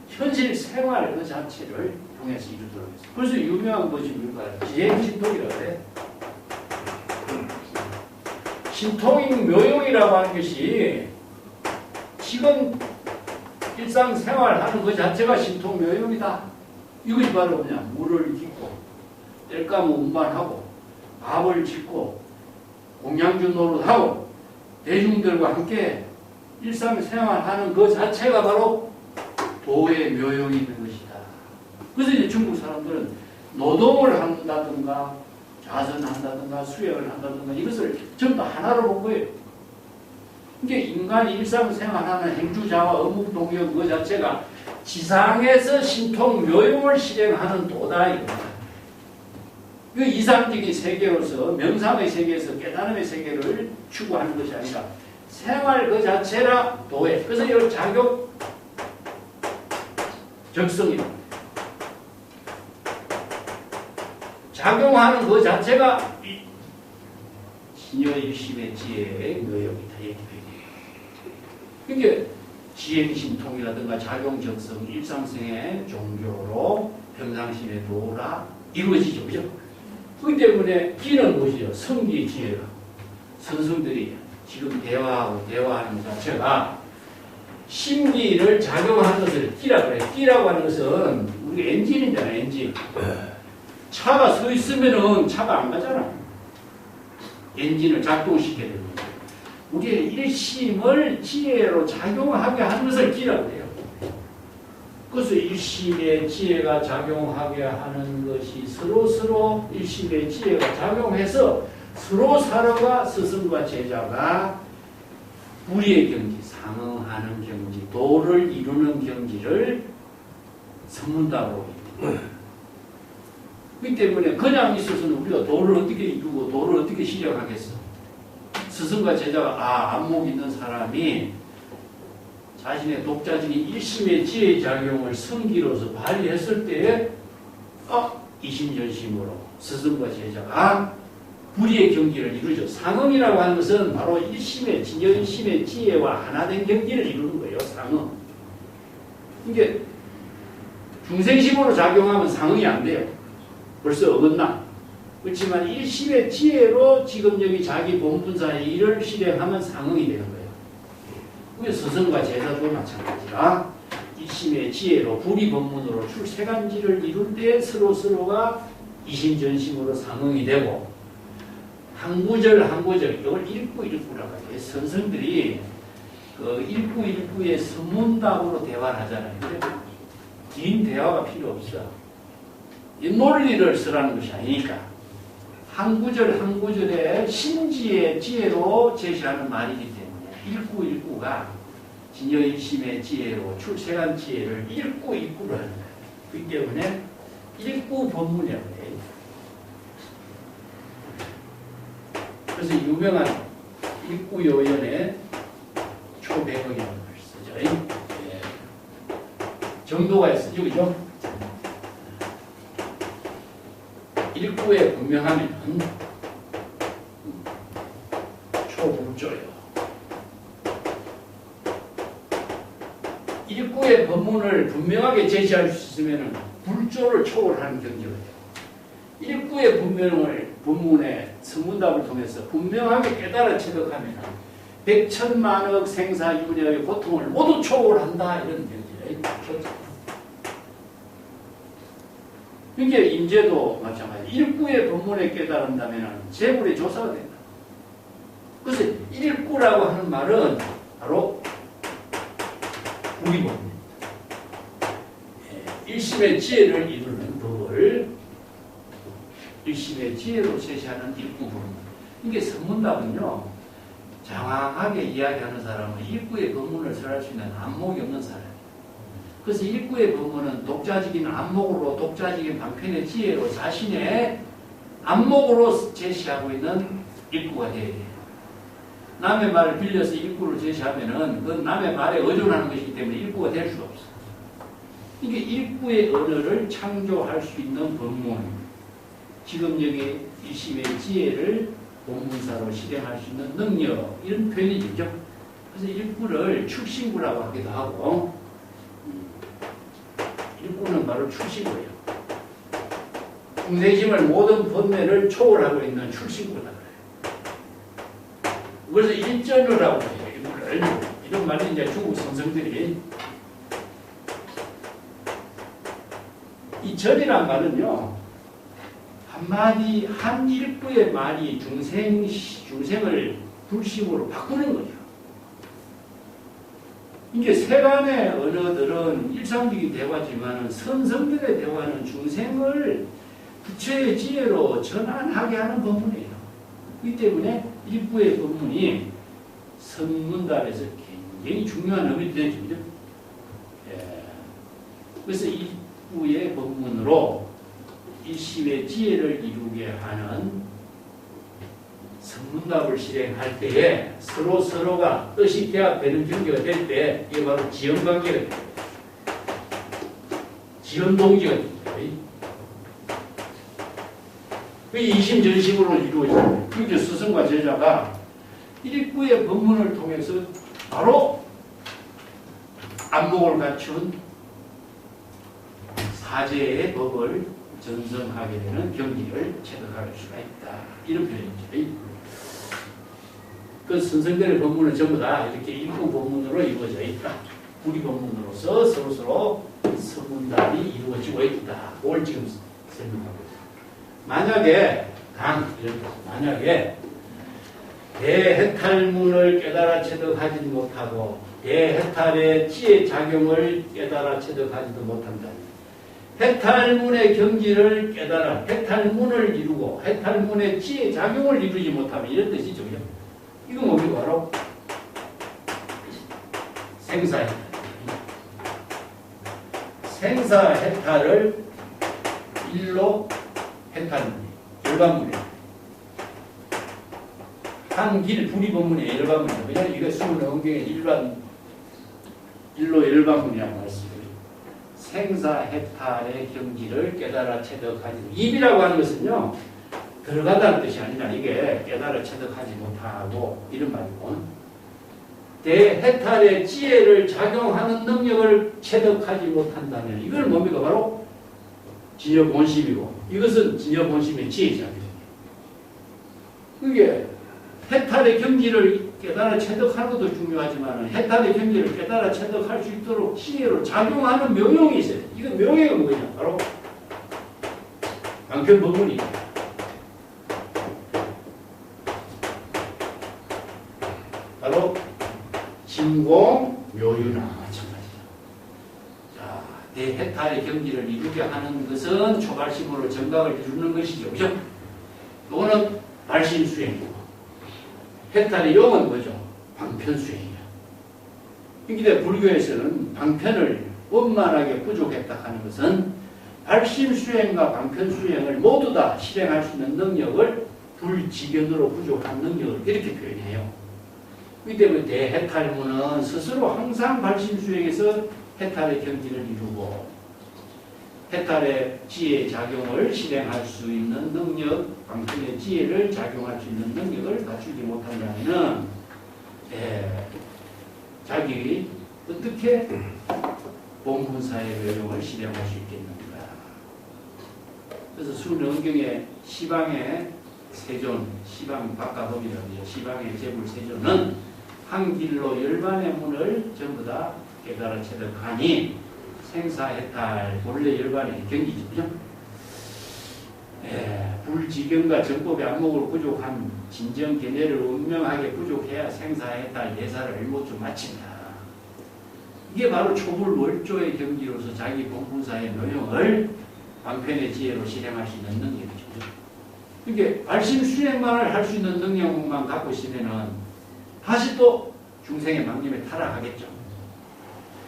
Speaker 1: 현실 생활 그 자체를 통해서 이루도록 했어요. 그래서 유명한 것이 뭘까요? 지행신통이라고 해요. 신통인 묘용이라고 하는 것이 지금 일상생활하는 그 자체가 신통묘용이다. 이것이 바로 뭐냐? 물을 짓고 땔감을 운반하고 밥을 짓고 공양주 노릇하고 대중들과 함께 일상생활하는 그 자체가 바로 도의 묘용이 있는 것이다. 그래서 이제 중국 사람들은 노동을 한다든가 자선한다든가 수행을 한다든가 이것을 전부 하나로 본 거예요. 이게 인간이 일상생활하는 행주자와 업무동력 그 자체가 지상에서 신통 묘용을 실행하는 도다 이거다. 그 이상적인 세계로서 명상의 세계에서 깨달음의 세계를 추구하는 것이 아니라 생활 그 자체라 도에. 그래서 이걸 자격 적성이다. 작용하는 그 자체가 신여일심의 지혜의 묘역이다. 이게 지행신통이라든가 작용적성, 일상생의 종교로 평상심의 도라 이루어지죠. 그죠? 그렇기 때문에 기는 무엇이죠? 성기 지혜가. 선성들이 지금 대화하는 것 자체가 심기를 작용하는 것을 기라고 그래요. 기라고 하는 것은 우리 엔진이잖아요. 엔진. 차가 서 있으면은 차가 안 가잖아. 엔진을 작동시켜야 됩니다. 우리의 일심을 지혜로 작용하게 하는 것을 기라고 해요. 그래서 일심의 지혜가 작용하게 하는 것이 서로 일심의 지혜가 작용해서 서로가 스승과 제자가 불의의 경지, 상응하는 경지, 도를 이루는 경지를 선문다고 합니다. 그렇기 때문에 그냥 있어서는 우리가 도를 어떻게 이루고 도를 어떻게 실행하겠어? 스승과 제자가 안목 있는 사람이 자신의 독자적인 일심의 지혜의 작용을 성기로서 발휘했을 때에 이심전심으로 스승과 제자가 불의의 경지를 이루죠. 상응이라고 하는 것은 바로 일심의 진여일심의 지혜와 하나된 경지를 이루는 거예요. 상응. 이게 중생심으로 작용하면 상응이 안 돼요. 벌써 어긋나. 그렇지만 일심의 지혜로 지금 여기 자기 본분사의 일을 실행하면 상응이 되는 거예요. 그게 스승과 제자도 마찬가지라 일심의 지혜로 불의법문으로 출세간지를 이룰 때 서로가 이심전심으로 상응이 되고 한 구절 이걸 일구라고 해요. 선생들이 그 일구의 선문답으로 대화를 하잖아요. 긴 대화가 필요 없어. 이 논리를 쓰라는 것이 아니니까 한 구절에 심지의 지혜로 제시하는 말이기 때문에 일구가 진여일심의 지혜로 출세간 지혜를 일구를 하는 거예요. 그렇기 때문에 일구 법문이라고 해요. 그래서 유명한 일구요연의 초백억이라는 걸 쓰죠. 정도가 있어요. 그죠? 일구에 분명하면 초불조요. 일구의 법문을 분명하게 제시할 수 있으면 불조를 초월하는 경지가 돼요. 일구의 법문에 성문답을 통해서 분명하게 깨달아 체득하면 백천만억 생사윤회의 고통을 모두 초월한다 이런 얘기예요. 이게 임재도 마찬가지. 일구의 법문에 깨달은다면 재물의 조사가 된다. 그래서 일구라고 하는 말은 바로 구리법입니다. 일심의 지혜를 이루는 법을 일심의 지혜로 제시하는 일구법문. 이게 선문답은요, 장황하게 이야기하는 사람은 일구의 법문을 설할 수 있는 안목이 없는 사람. 그래서 일구의 법문은 독자적인 안목으로, 독자적인 방편의 지혜로 자신의 안목으로 제시하고 있는 일구가 되어야 돼요. 남의 말을 빌려서 일구를 제시하면은 그 남의 말에 의존하는 것이기 때문에 일구가 될 수가 없어. 이게 일구의 언어를 창조할 수 있는 법문. 지금 여기 일심의 지혜를 본문사로 실행할 수 있는 능력, 이런 표현이죠. 그래서 일구를 출신구라고 하기도 하고, 일구는 바로 출신구예요. 중생심을 모든 번뇌를 초월하고 있는 출신구다 그래요. 그래서 일전이라고 해요. 일구를. 이런 말이 이제 중국 선생들이. 이 전이란 말은요, 한마디 한 일구의 말이 중생을 불심으로 바꾸는 거죠. 이게 세간의 언어들은 일상적인 대화지만 선성들의 대화는 중생을 부처의 지혜로 전환하게 하는 법문이에요. 이 때문에 일구의 법문이 선문답에서 굉장히 중요한 의미를 내줍니다. 그래서 일구의 법문으로 일심의 지혜를 이루게 하는 선문답을 실행할 때에 서로가 뜻이 대합되는 경계가 될 때 이게 바로 지연관계가 됩니다. 지연동지가 됩니다. 그게 이심전심으로 이루어집니다. 그렇게 스승과 제자가 일구의 법문을 통해서 바로 안목을 갖춘 사제의 법을 전성하게 되는 경지를 체득할 수가 있다. 이런 표현이죠. 그 선생들의 법문은 전부 다 이렇게 일구 법문으로 이루어져 있다. 구리 법문으로서 서로 선문답이 이루어지고 있다. 그걸 지금 설명하고 있습니다. 만약에 대해탈문을 깨달아 체득하지 못하고 대해탈의 지혜 작용을 깨달아 체득하지도 못한다면 해탈문의 경지를 깨달아 해탈문을 이루고 해탈문의 지혜 작용을 이루지 못하면 이런 뜻이죠. 이거 뭡니까? 바로 생사해탈. 생사해탈을 일로 해탈문, 일반문에 한길 불이법문의 일반문이에요. 왜냐하면 이게 수문어원경의 일로 일반문이라는 말씀이에요. 생사해탈의 경지를 깨달아 체득하지. 입이라고 하는 것은요, 들어간다는 뜻이 아니라 이게 깨달아 체득하지 못하고 이런 말이고, 대해탈의 지혜를 작용하는 능력을 체득하지 못한다면 이걸 뭡니까? 바로 진여본심이고, 이것은 진여본심의 지혜작용이에요. 이게 해탈의 경지를 깨달아 체득하는 것도 중요하지만 해탈의 경지를 깨달아 체득할 수 있도록 지혜로 작용하는 명용이 있어요. 이건 명예가 뭐냐? 바로 방편법문이에요. 바로 진공 묘유나 마찬가지다. 자, 대해탈의 경지를 이루게 하는 것은 초발심으로 정각을 이루는 것이죠. 그죠? 이거는 발심수행이고, 해탈의 용은 뭐죠? 방편수행이야. 그런데 불교에서는 방편을 원만하게 부족했다 하는 것은 발심수행과 방편수행을 모두 다 실행할 수 있는 능력을 불지견으로 부족한 능력을 이렇게 표현해요. 그렇기 때문에 대해탈문은 스스로 항상 발심수행에서 해탈의 경지를 이루고 해탈의 지혜 작용을 실행할 수 있는 능력, 방편의 지혜를 작용할 수 있는 능력을 갖추지 못한다면 자기 어떻게 본문사의 외용을 실행할 수 있겠는가. 그래서 수능경의 시방에 세존, 시방 박가범이라고 해요. 시방의 재물 세존은 한 길로 열반의 문을 전부 다 깨달아 체득하니 생사해탈, 원래 열반의 경기죠. 그죠? 불지경과 정법의 안목으로 부족한 진정 견해를 운명하게 부족해야 생사해탈 예사를 모두 마친다. 이게 바로 초불월조의 경지로서 자기 본분사의 노용을 방편의 지혜로 실행할 수 있는 능력이죠. 이게 발심 수행만을 할 수 있는 능력만 갖고 있으면은 다시 또 중생의 망념에 타락하겠죠.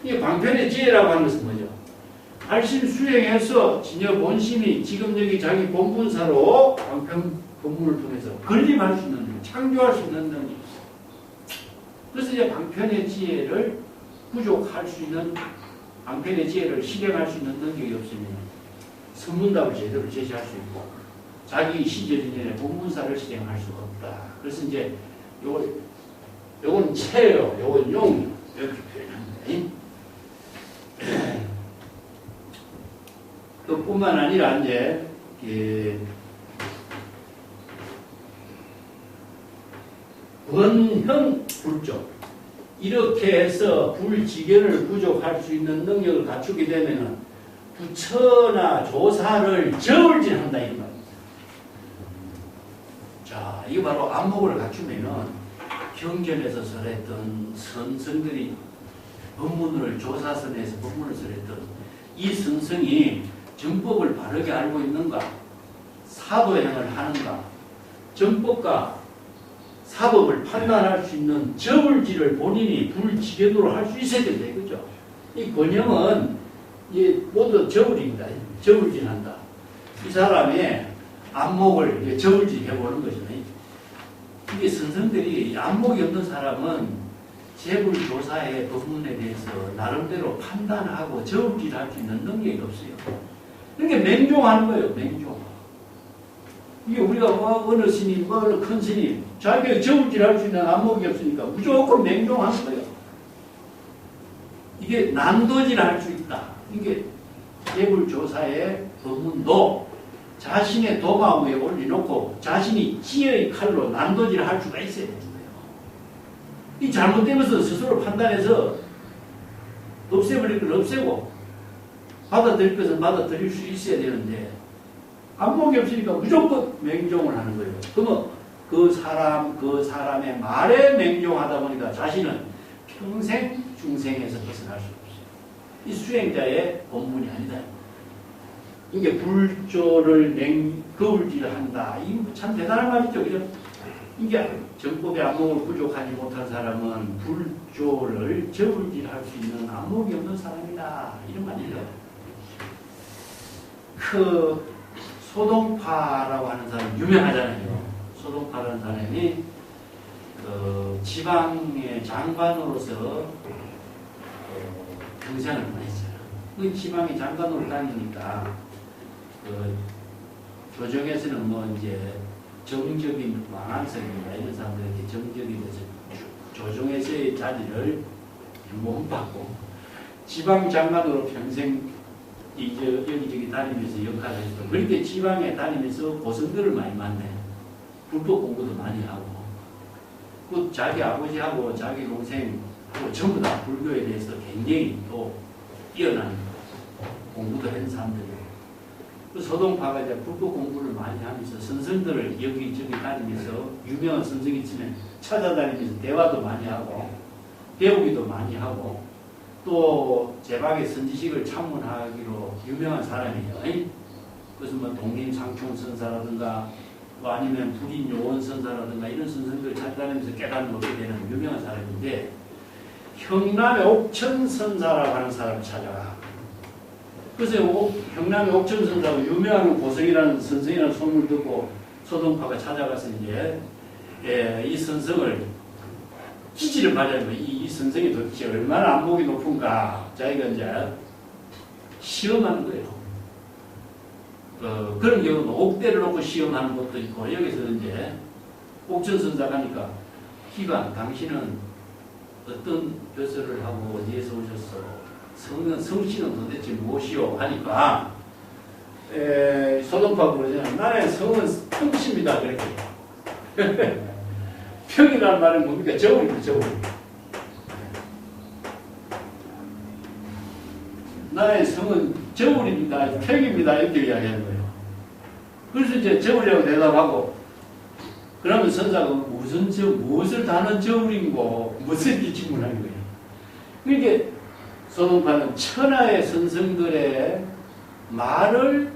Speaker 1: 이게 방편의 지혜라고 하는 것은 뭐죠? 발심 수행해서 진여 본심이 지금 여기 자기 본분사로 방편 본문을 통해서 건립할 수 있는 능력, 창조할 수 있는 능력이 있어요. 그래서 이제 방편의 지혜를 부족할 수 있는 방편의 지혜를 실행할 수 있는 능력이 없으면 선문답을 제대로 제시할 수 있고 자기 시절인연의 본문사를 실행할 수가 없다. 그래서 이제 요건 체요, 요건 용이요. 이렇게 표현합니다. 또 뿐만 아니라 이제 원형 불조 이렇게 해서 불지견을 부족할 수 있는 능력을 갖추게 되면은 부처나 조사를 저울질한다 이런 말입니다. 자, 이거 바로 안목을 갖추면은 경전에서 설했던 선성들이 법문을 조사선에서 법문을 설했던 이 선성이 정법을 바르게 알고 있는가, 사도행을 하는가, 정법과 사법을 판단할 수 있는 저울질을 본인이 불지견으로 할 수 있어야 된다 이거죠. 이 권영은 모두 저울입니다. 저울질한다. 이 사람의 안목을 저울질 해보는 거죠. 이게 선생들이 안목이 없는 사람은 재불조사의 법문에 대해서 나름대로 판단하고 저울질할 수 있는 능력이 없어요. 그러니까 맹종하는 거예요. 맹종. 이게 우리가 어느 스님, 어느 큰 스님 자기가 저울질할 수 있는 안목이 없으니까 무조건 맹종하는 거예요. 이게 난도질할 수 있다. 이게 재불조사의 법문도 자신의 도마 위에 올려놓고 자신이 찌의 칼로 난도질을 할 수가 있어야 되는 거예요. 이 잘못된 것은 스스로 판단해서 없애버릴 걸 없애고 받아들일 것은 받아들일 수 있어야 되는데 안목이 없으니까 무조건 맹종을 하는 거예요. 그러면 그 사람의 말에 맹종하다 보니까 자신은 평생 중생에서 벗어날 수 없어요. 이 수행자의 본분이 아니다. 이게 불조를 거울질을 한다. 이거 참 대단한 말이죠. 그죠? 이게 정법의 안목을 부족하지 못한 사람은 불조를 저울질할 수 있는 안목이 없는 사람이다. 이런 말이에요. 그 소동파라고 하는 사람 유명하잖아요. 소동파라는 사람이 지방의 장관으로서 평생을 보냈어요. 그 지방의 장관으로 다니니까 조정에서는 뭐 이제 정적인 왕한성이나 이런 사람들에게 정적이 돼서 조정에서의 자리를 못 받고 지방 장관으로 평생 여기저기 다니면서 역할을 했어. 그렇게 지방에 다니면서 고성들을 많이 만나요. 불법 공부도 많이 하고 그 자기 아버지하고 자기 동생하고 전부 다 불교에 대해서 굉장히 또 뛰어난 공부도 한 사람들이에요. 그 소동파가 이제 불법 공부를 많이 하면서 선생들을 여기저기 다니면서 유명한 선생이 있으면 찾아다니면서 대화도 많이 하고 배우기도 많이 하고 또 제방의 선지식을 참문하기로 유명한 사람이에요. 그래서 뭐 동림상충 선사라든가 또 아니면 불인요원 선사라든가 이런 선생들을 찾아다니면서 깨달음을 얻게 되는 유명한 사람인데 형남의 옥천 선사라고 하는 사람을 찾아가. 그래서 형남의 옥천 선사가 유명한 고성이라는 선생이라는 소문을 듣고 소동파가 찾아가서 이제 이 선생을 지지를 받아야 돼. 이 선생이 도대체 얼마나 안목이 높은가 자기가 이제 시험하는 거예요. 그런 경우는 옥대를 놓고 시험하는 것도 있고 여기서 이제 옥천 선사가 하니까 기관 당신은 어떤 벼슬을 하고 어디에서 오셨어? 성씨는 도대체 무엇이요? 하니까 소동파가 그러잖아요. 나는 성은 평시입니다. 그렇게. 평이라는 말은 뭡니까? 저울입니다. 저울. 나의 성은 저울입니다. 평입니다. 이렇게 이야기하는 거예요. 그래서 이제 저울이라고 대답하고, 그러면 선사가 무엇을 다는 저울인고, 무슨 이 질문하는 거예요. 그러니까 소동파는 천하의 선성들의 말을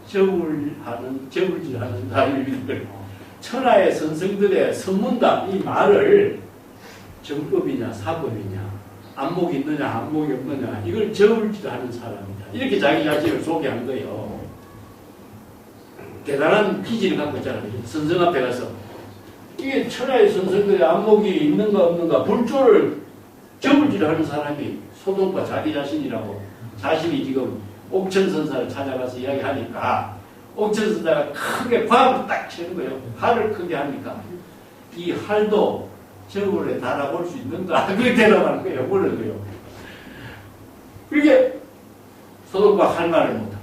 Speaker 1: 저울질하는 사람입니다. 천하의 선성들의 선문답, 이 말을 정법이냐, 사법이냐, 안목이 있느냐, 안목이 없느냐, 이걸 저울질하는 사람이다. 이렇게 자기 자신을 소개한 거예요. 대단한 기질을 갖고 있잖아요. 선성 앞에 가서. 이게 천하의 선성들의 안목이 있는가 없는가, 불조를 저울질하는 사람이 소동파 자기 자신이라고, 자신이 지금 옥천선사를 찾아가서 이야기하니까 옥천선사가 크게 과학을 딱 치는 거예요. 활을 크게 하니까 이 활도 저울에 달아볼 수 있는가? 그렇게 대답하는 거예요. 모르는 거예요. 그게 소동파 할 말을 못합니다.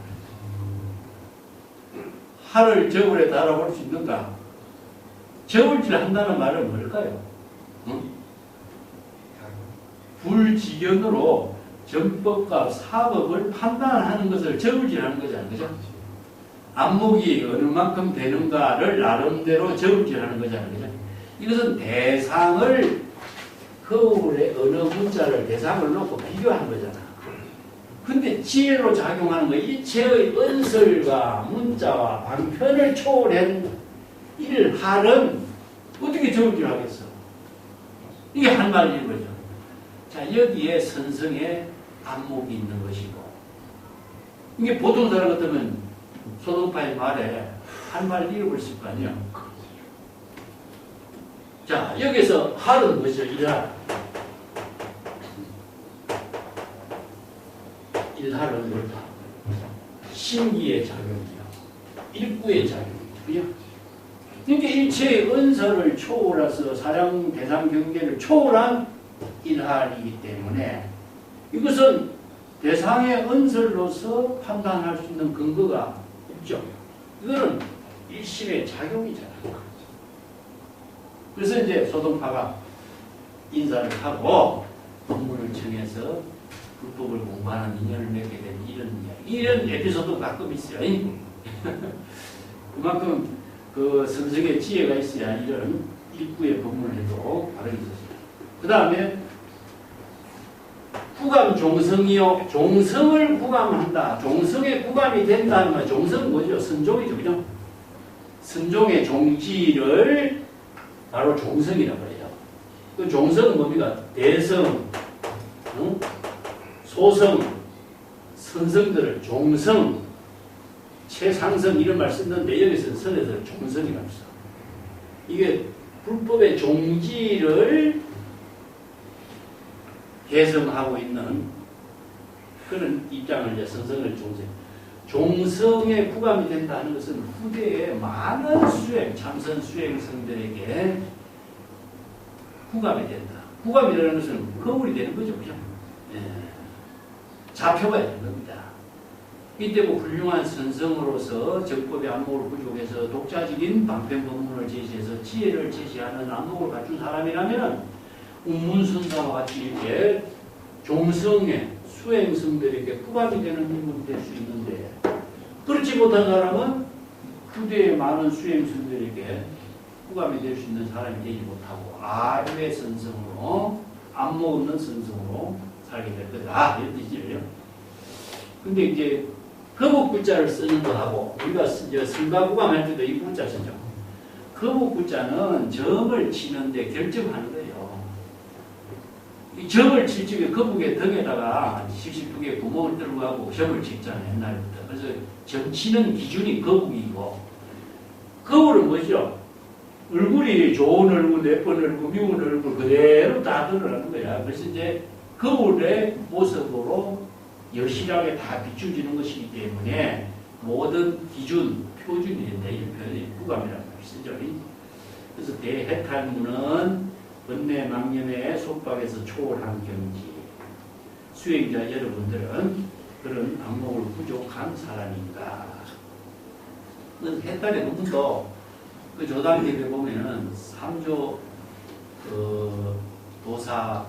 Speaker 1: 활을 저울에 달아볼 수 있는가? 저울질 한다는 말은 뭘까요? 응? 불지견으로 정법과 사법을 판단하는 것을 저울질하는 거잖아요. 그죠? 안목이 어느 만큼 되는가를 나름대로 저울질하는 거잖아요. 그죠? 이것은 대상을, 거울에 어느 문자를 대상을 놓고 비교하는 거잖아. 근데 지혜로 작용하는 거, 이체의 언설과 문자와 방편을 초월한 이를 할은 어떻게 저울질하겠어? 이게 한 말인 거죠. 자, 여기에 선성의 안목이 있는 것이고, 이게 보통 사람 같으면 소동파의 말에 한 말 잃어버렸을 거 아니야. 자, 여기서 할은 뭐죠? 일할. 일할은 뭘까? 신기의 작용이요. 일구의 작용이고요. 그러니까 일체의 은서를 초월해서 사량 대상 경계를 초월한 일할이기 때문에 이것은 대상의 은설로서 판단할 수 있는 근거가 없죠. 이거는 일심의 작용이잖아요. 그래서 이제 소동파가 인사를 하고 법문을 청해서 불법을 공부하는 인연을 맺게 된 이런 에피소드 가끔 있어요. 그만큼 그 선생의 지혜가 있어야 이런 일구의 법문을 해도 바르게 있었어요. 그 다음에 구감 종성이요. 종성을 구감한다. 종성에 구감이 된다는 말. 종성은 뭐죠? 선종이죠. 그죠? 선종의 종지를 바로 종성이라고 해요. 그 종성은 뭡니까? 대성, 응? 소성, 선성들을 종성, 최상성 이런 말 쓰는데 여기서는 선에서 종성이라고 써. 이게 불법의 종지를 개성하고 있는 그런 입장을 이제 선성을 종성에 구감이 된다는 것은 후대에 많은 참선 수행성들에게 구감이 된다. 구감이라는 것은 거울이 되는 거죠. 그죠? 예. 좌표가 되는 겁니다. 이때 뭐 훌륭한 선성으로서 정법의 안목을 부족해서 독자적인 방편 법문을 제시해서 지혜를 제시하는 안목을 갖춘 사람이라면 운문선사와 같이 이렇게 종성의 수행성들에게 구감이 되는 인물이 될 수 있는데, 그렇지 못한 사람은 후대의 많은 수행성들에게 구감이 될 수 있는 사람이 되지 못하고 아유의 선성으로, 안목 없는 선성으로 살게 될 거다. 이런 뜻이에요. 근데 이제 거북구자를 쓰는 거하고 우리가 승가구감 할 때도 이 구자 쓰죠. 거북구자는 점을 치는데 결점하는 거예요. 이 점을 칠 적에 거북의 등에다가 씩씩두개 구멍을 뚫고 하고 점을 찍잖아요. 옛날부터. 그래서 점 치는 기준이 거북이고, 거울은 뭐죠? 얼굴이 좋은 얼굴, 예쁜 얼굴, 미운 얼굴 그대로 다 드러나는 거야. 그래서 이제 거울의 모습으로 여실하게 다 비춰지는 것이기 때문에 모든 기준, 표준이 된다. 이런 표현이 구감이라고 말 쓰죠. 그래서 대해탈문은 번뇌망념의 속박에서 초월한 경지. 수행자 여러분들은 그런 안목을 부족한 사람인가? 해탈의 부분도 그 조당계에 보면은 삼조 도사,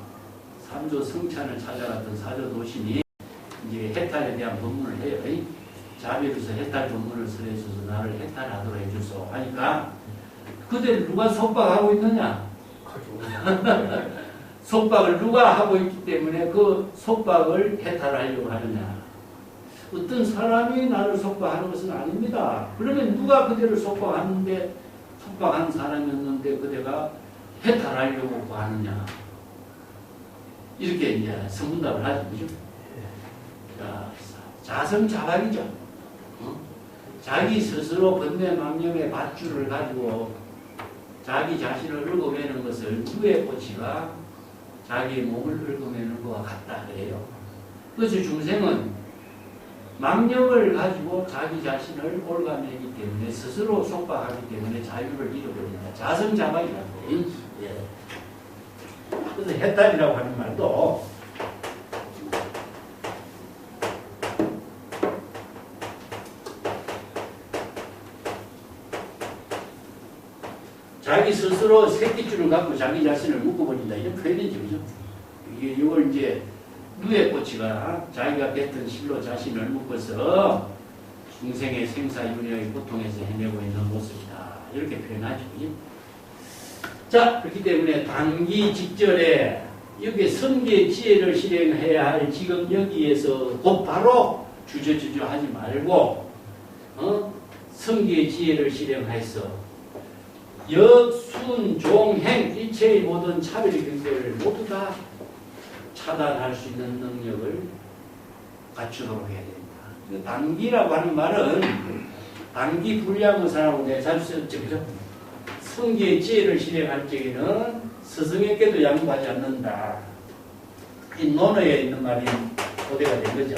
Speaker 1: 삼조 성찬을 찾아갔던 사조 도신이 이제 해탈에 대한 법문을 해요. 자비로서 해탈 법문을 설해줘서 나를 해탈하도록 해주소 하니까 그대를 누가 속박하고 있느냐? 속박을 누가 하고 있기 때문에 그 속박을 해탈하려고 하느냐? 어떤 사람이 나를 속박하는 것은 아닙니다. 그러면 누가 그대를 속박하는데 속박한 사람이었는데 그대가 해탈하려고 하느냐? 이렇게 이제 성문답을 하죠. 그죠? 자, 자성자박이죠. 자기 스스로 번뇌망념의 밧줄을 가지고 자기 자신을 얽어매는 것을 누의 꼬치가 자기의 몸을 얽어매는 것과 같다 그래요. 그래서 중생은 망념을 가지고 자기 자신을 얽어매기 때문에 스스로 속박하기 때문에 자유를 잃어버린다. 자성자박이라고 해요. 예. 그래서 해탈이라고 하는 말도 자기 스스로 새끼줄을 갖고 자기 자신을 묶어버린다. 이런 표현이죠. 그죠? 이걸 이제 누의 꼬치가 자기가 뱉은 실로 자신을 묶어서 중생의 생사윤회의 고통에서 해내고 있는 모습이다. 이렇게 표현하죠. 그죠? 자, 그렇기 때문에 단기 직전에 여기에 성계의 지혜를 실행해야 할 지금 여기에서 곧 바로 주저주저 하지 말고 성계의 지혜를 실행해서 역, 순, 종, 행 일체의 모든 차별 경계를 모두 다 차단할 수 있는 능력을 갖추도록 해야 됩니다. 단기라고 하는 말은 단기 불량의사라고 내가 잘 썼죠. 그죠? 성기의 지혜를 실행할 적에는 스승에게도 양보하지 않는다. 이 논어에 있는 말이 고대가 된 거죠.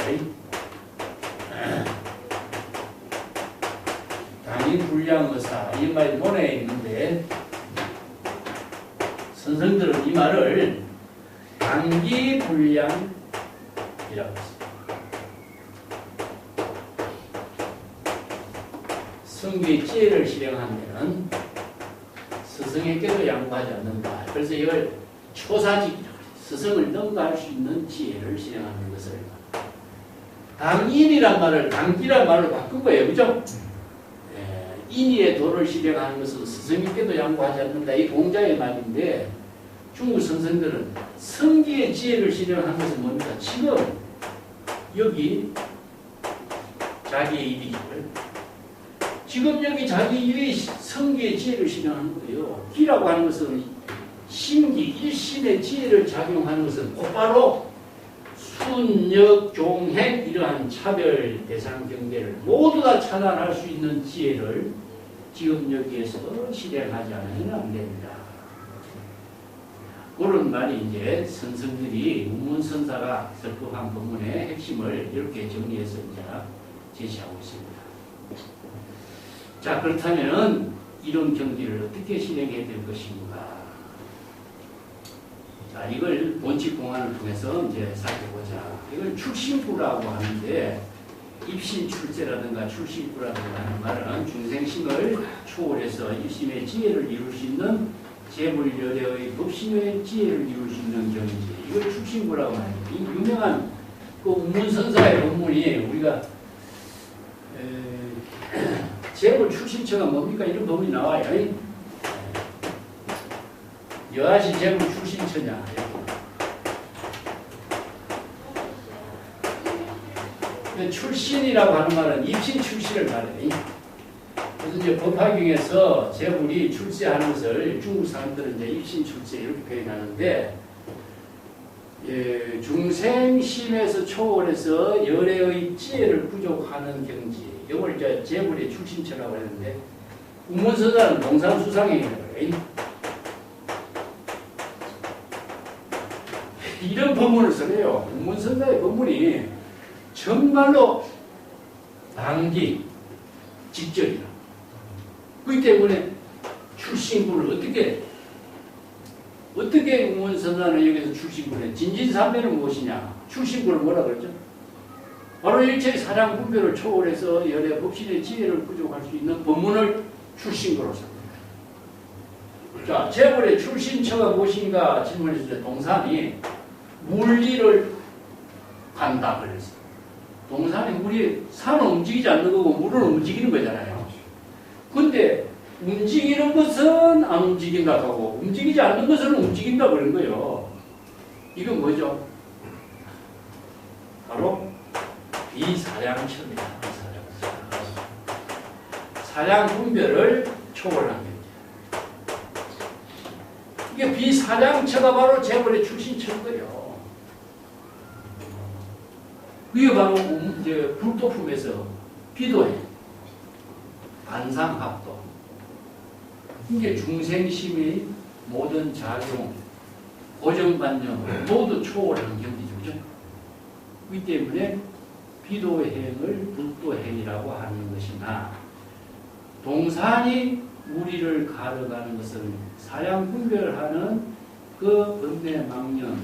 Speaker 1: 단기 불량의사 이 말이 논어에 있는데 선생들은 이 말을 단기 불량이라고 했습니다. 성기의 지혜를 실행하면 스승에게도 양보하지 않는다. 그래서 이걸 초사직이라고 해요. 스승을 능가할 수 있는 지혜를 실행하는 것을 당인이란 말을 당기란 말로 바꾼 거예요. 그죠? 인의의 도를 실행하는 것은 스승에게도 양보하지 않는다. 이 공자의 말인데 중국 선생들은 성기의 지혜를 실행하는 것은 뭡니까? 지금 여기 자기의 일이죠. 지금 여기 자기 일이 성기의 지혜를 실행하는 거예요. 기라고 하는 것은 심기, 일심의 지혜를 작용하는 것은 곧바로 순역, 종행 이러한 차별 대상 경계를 모두 다 차단할 수 있는 지혜를 지금 여기에서 실행하지 않으면 안 됩니다. 그런 말이 이제 선생들이 운문선사가 설법한 법문의 핵심을 이렇게 정리해서 이제 제시하고 있습니다. 자, 그렇다면 이런 경지를 어떻게 실행해야 될 것인가? 자, 이걸 본칙공안을 통해서 이제 살펴보자. 이걸 출신구라고 하는데 입신출세라든가 출신구라든가 하는 말은 중생심을 초월해서 일심의 지혜를 이룰 수 있는 재물열애의 법심의 지혜를 이룰 수 있는 경지. 이걸 출신구라고 합니다. 이 유명한 그 운문선사의 법문이 우리가 재물 출신처가 뭡니까? 이런 법문이 나와요. 여하시 재물 출신처냐. 출신이라고 하는 말은 입신 출신을 말해요. 그래서 이제 법화경에서 재물이 출세하는 것을 중국 사람들은 이제 입신 출세 이렇게 표현하는데, 중생심에서 초월해서 열애의 지혜를 부족하는 경지. 이걸 이제 재물의 출신처라고 했는데, 운문선사는 동산수상행이라고 해요. 이런 법문을 써요. 운문선사의 법문이 정말로 단기, 직전이라. 그렇기 때문에 출신구를 어떻게 운문선사는 여기서 출신구를 해? 진진삼매는 무엇이냐? 출신구를 뭐라 그러죠? 바로 일체의 사량 분별을 초월해서 열애 법신의 지혜를 부족할 수 있는 법문을 출신구로 씁니다. 자, 재벌의 출신처가 무엇인가 질문했을 때 동산이 물리를 간다 그랬어. 동산이 물이 산은 움직이지 않는 거고 물은 움직이는 거잖아요. 근데 움직이는 것은 안 움직인다 하고 움직이지 않는 것은 움직인다 그런 거예요. 이건 뭐죠? 바로 비사량처입니다. 사량 분별을 초월한 경제. 이게 비사량처가 바로 재벌의 출신처인 거예요. 이게 바로 이제 불도품에서 비도해, 반상합도, 이게 중생심의 모든 작용, 고정관념을 모두 초월한 경지죠. 그죠? 이 때문에 비도행을 불도행이라고 하는 것이나 동산이 무리를 가려가는 것은 사량 분별하는 그 번뇌망념을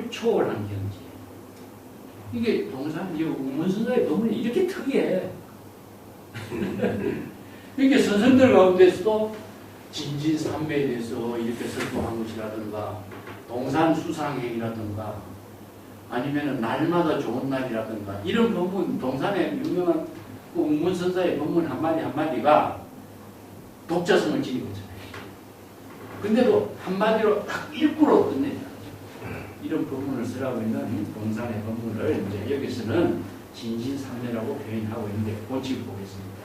Speaker 1: 초월한 경지. 이게 동산, 우문선사의 법문이 이렇게 특이해. 이게 선생들 가운데서도 진진삼매에 대해서 이렇게 설명한 것이라든가 동산수상행이라든가 아니면 날마다 좋은 날이라든가 이런 법문, 동산의 유명한 그 우문선사의 법문 한마디 한마디가 독자성을 지니고 있잖아요. 근데도 한마디로 딱 일부러 끝내죠. 이런 법문을 쓰라고 있는 동산의 법문을 이제 여기서는 진진삼매라고 표현하고 있는데 본칙을 보겠습니다.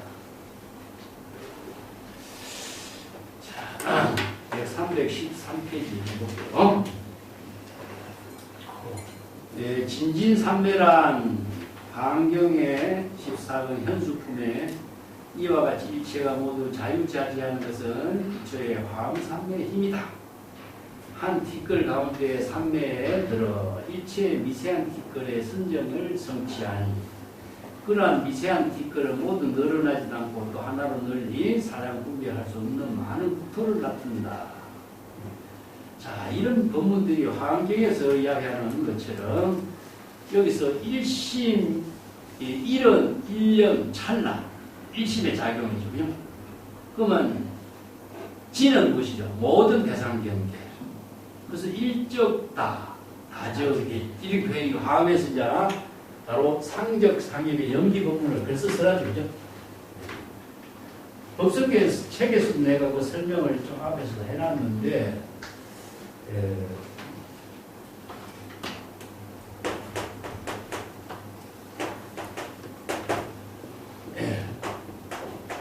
Speaker 1: 자, 313페이지 볼게요. 네, 진진삼매란 반경의 14권 현수품에 이와 같이 일체가 모두 자유자재하는 것은 기초의 화엄삼매의 힘이다. 한 티끌 가운데 삼매에 들어 일체의 미세한 티끌의 선정을 성취하니 그러한 미세한 티끌은 모두 늘어나지 않고 또 하나로 널리 사량 분별할 수 없는 많은 국토를 나타낸다. 자, 이런 법문들이 화엄경에서 이야기하는 것처럼 여기서 일심, 일은 일념 찰나, 일심의 작용이죠. 그죠? 그러면 지는 무엇이죠? 모든 대상경계. 그래서 일적다, 다적이 이렇게 표현이 화엄에서 이제 바로 상적 상임의 연기 법문을 그래서 써라죠. 그죠? 법석계 책에서 내가 그 설명을 좀 앞에서 해놨는데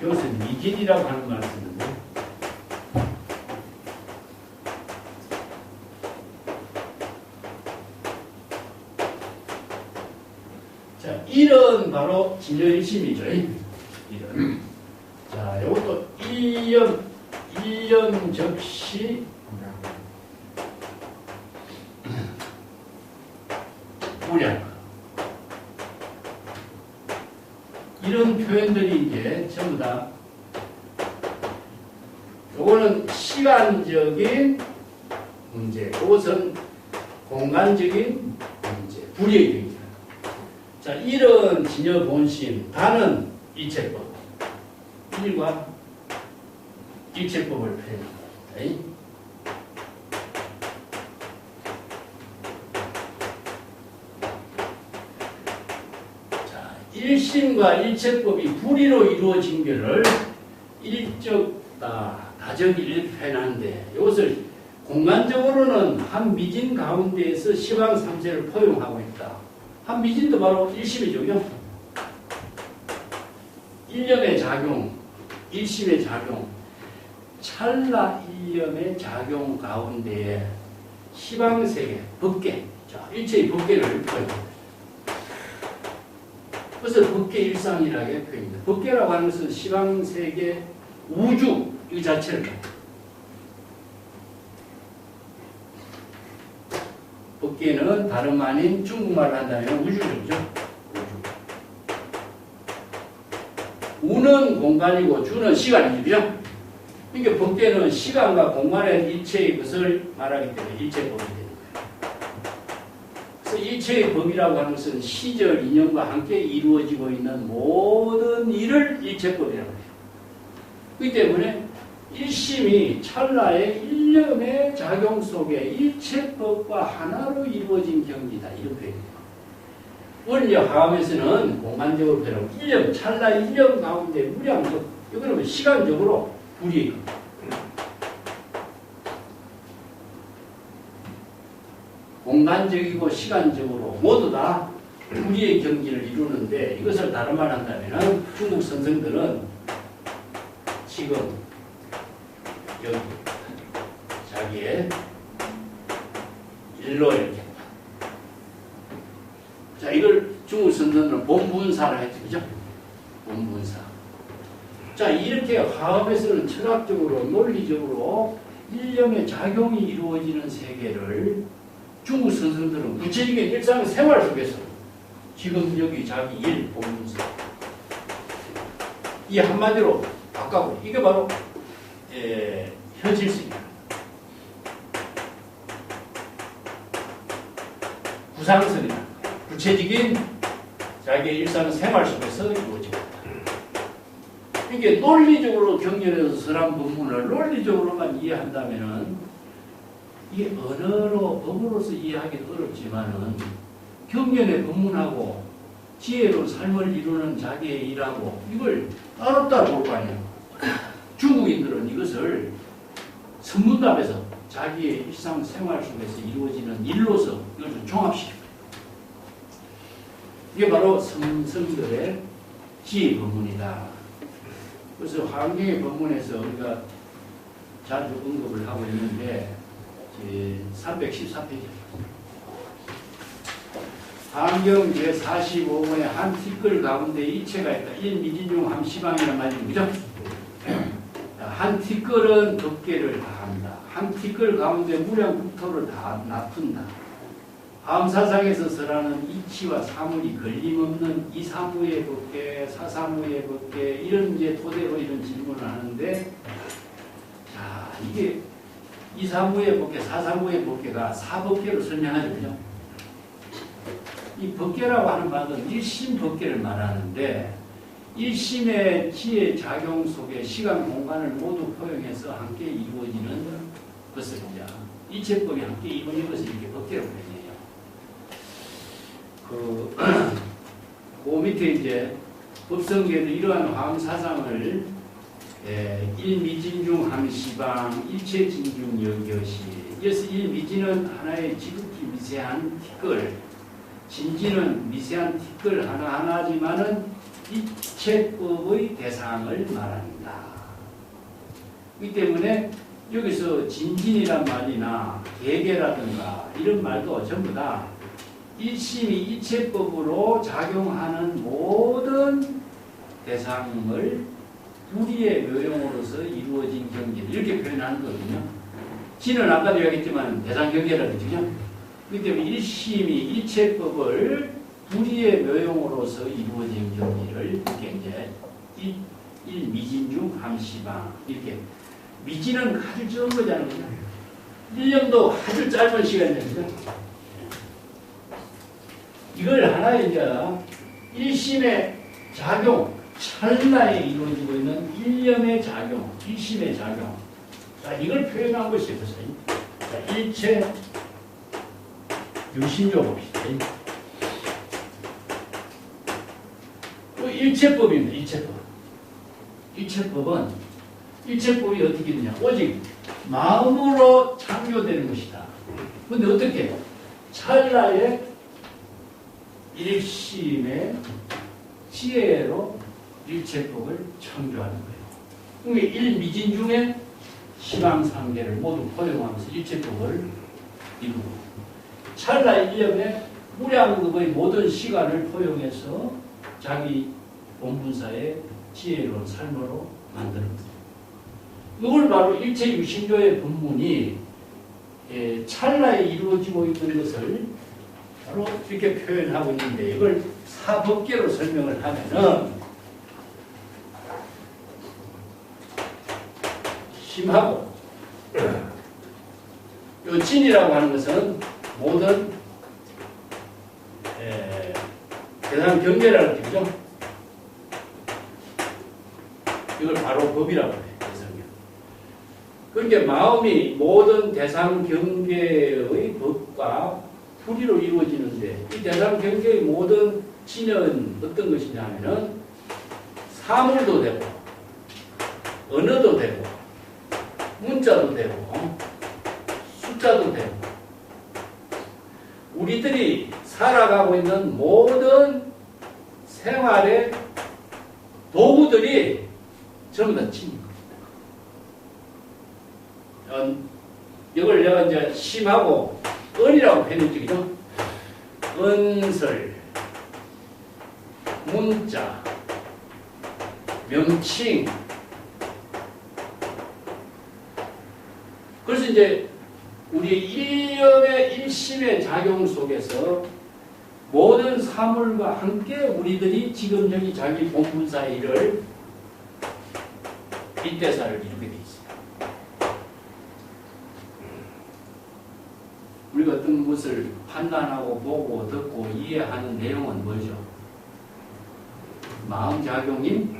Speaker 1: 여기서 미진이라고 하는 말을 쓰는데 자, 일은 바로 진여일심이죠. 일은. 자, 이것도 일념 적시 무량. 이런 표현들이 이제 전부 다 요거는 시간적인 문제, 이것은 공간적인 문제, 불이익입니다. 자, 일은 진여 본심, 다는 일체법. 일과 일체법을 표현합니다. 자, 일심과 일체법이 불의로 이루어진 것을 일적다, 다적이 이렇게 표현하는데 이것을 공간적으로는 한 미진 가운데에서 시방 삼세를 포용하고 있다. 한 미진도 바로 일심이죠. 일념의 작용, 일심의 작용, 찰나 일념의 작용 가운데에 시방세계, 법계, 자, 일체의 법계를 표현합니다. 그래서 법계 일상이라고 표현합니다. 법계라고 하는 것은 시방세계, 우주 이 자체를 법계는 다름 아닌 중국말로 한다면 우주죠. 우는 공간이고 주는 시간이죠. 그러니까 법계는 시간과 공간의 일체의 것을 말하기 때문에 일체법이 되는 거예요. 그래서 일체의 법이라고 하는 것은 시절, 인연과 함께 이루어지고 있는 모든 일을 일체법이라고 해요. 그렇기 때문에 일심이 찰나의 일념의 작용 속에 일체법과 하나로 이루어진 경지다. 이런 표현이에요. 오늘 화엄에서는 공간적으로 표현하고 일념, 찰나 일념 가운데 무량적, 이거는 시간적으로 불이 공간적이고 시간적으로 모두 다 불의의 경지를 이루는데, 이것을 다른 말 한다면 중국 선생들은 지금 여기 자기의 일로 이렇게, 자, 이걸 중국 선생들은 본분사라 했죠. 그죠? 본분사. 자, 이렇게 화엄에서는 철학적으로 논리적으로 일념의 작용이 이루어지는 세계를 중국 선생들은 구체적인 일상생활 속에서 지금 여기 자기 일 본문서 이 한마디로 바꿔고, 이게 바로 현실성입니다. 구상성이다. 구체적인 자기의 일상생활 속에서 이루어집니다. 이게 논리적으로 경전에서 설한 본문을 논리적으로만 이해한다면은 이게 언어로, 법으로서 이해하기도 어렵지만은 경전의 본문하고 지혜로 삶을 이루는 자기의 일하고 이걸 따로따로 볼 거 아니에요. 중국인들은 이것을 선문답에서 자기의 일상생활 속에서 이루어지는 일로서 이걸 좀 종합시킵니다. 이게 바로 성들의 지혜 본문이다. 그래서 화엄경의 본문에서 우리가 자주 언급을 하고 있는데 314페이지. 화엄경 제45번에 한 티끌 가운데 이체가 있다. 일미진중 함시방이란 말이죠. 그죠? 한 티끌은 덮개를 다한다. 한 티끌 가운데 무량 국토를 다 납둔다. 화엄사상에서 설하는 이치와 사물이 걸림없는 이사무의 법계, 사사무의 법계, 이런 이제 토대로 이런 질문을 하는데, 자, 이게 이사무의 법계, 사사무의 법계가 사법계로 설명하죠. 그죠? 이 법계라고 하는 말은 일심 법계를 말하는데, 일심의 지혜 작용 속에 시간, 공간을 모두 포용해서 함께 이루어지는 것을 이제 이체법이 함께 이루어지는 것을 이렇게 법계로 표현해요. 그 밑에 이제 법성계도 이러한 화엄사상을 일미진중 함시방 일체진중 여겨시. 이어서 일미진은 하나의 지극히 미세한 티끌, 진지는 미세한 티끌 하나하나지만은 이체법의 대상을 말한다. 이 때문에 여기서 진진이란 말이나 계계라든가 이런 말도 전부 다 일심이 이체법으로 작용하는 모든 대상을 우리의 묘용으로서 이루어진 경계를 이렇게 표현하는 거거든요. 진은 아까도 이야기했지만 대상 경계라고 했죠. 그렇기 때문에 일심이 이체법을 우리의 묘용으로서 이루어진 경계를 이렇게 이제 일미진중 함시방 이렇게, 미진은 아주 적은 거잖아요. 1년도 아주 짧은 시간이죠. 이걸 하나의 이제 일심의 작용, 찰나에 이루어지고 있는 일념의 작용, 일심의 작용. 자, 이걸 표현한 것이 있어요. 자, 일체 유심조 봅시다. 일체법입니다. 일체법. 일체법이 어떻게 되냐? 오직 마음으로 창조되는 것이다. 근데 어떻게? 찰나의 일심의 지혜로 일체법을 창조하는 거예요. 그러니까 일미진 중에 시방상계를 모두 포용하면서 일체법을 이루고, 찰나 일념의 무량급의 모든 시간을 포용해서 자기 본분사의 지혜로운 삶으로 만드는 거예요. 이걸 바로 일체유심조의 본문이 찰나에 이루어지고 있는 것을 바로 이렇게 표현하고 있는데, 이걸 사법계로 설명을 하면은 심하고, 이 진이라고 하는 것은 모든 대상 경계라는 뜻이죠. 이걸 바로 법이라고 해요. 대상경. 그러니까 마음이 모든 대상 경계의 법과 불의로 이루어지는데 이 대상 경계의 모든 지는 어떤 것이냐면은 사물도 되고 언어도 되고 문자도 되고 숫자도 되고 우리들이 살아가고 있는 모든 생활의 도구들이 전부 다 지인 겁니다. 이걸 내가 이제 심하고 은이라고 표현했죠, 그죠? 은설, 문자, 명칭. 그래서 이제 우리 일념의 일심의 작용 속에서 모든 사물과 함께 우리들이 지금 여기 자기 본분사의 일을 빗대사를 이루게 돼 있어요. 우리가 어떤 것을 판단하고 보고 듣고 이해하는 내용은 뭐죠? 마음작용인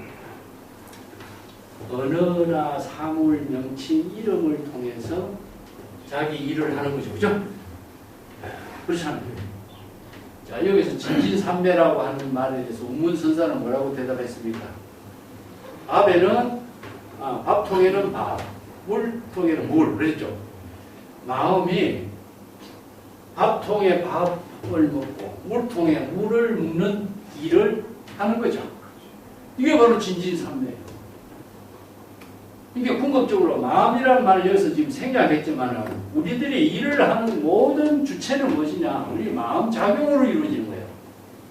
Speaker 1: 언어나 사물, 명칭, 이름을 통해서 자기 일을 하는 거죠. 그죠? 그렇잖아요. 자, 여기서 진진삼매라고 하는 말에 대해서 운문선사는 뭐라고 대답했습니까? 밥에는, 밥통에는 밥, 물통에는 물. 그랬죠? 마음이 밥통에 밥을 먹고 물통에 물을 먹는 일을 하는 거죠. 이게 바로 진진삼매예요. 이게 궁극적으로 마음이라는 말을 여기서 지금 생략했지만 우리들이 일을 하는 모든 주체는 무엇이냐? 우리 마음 작용으로 이루어지는 거예요.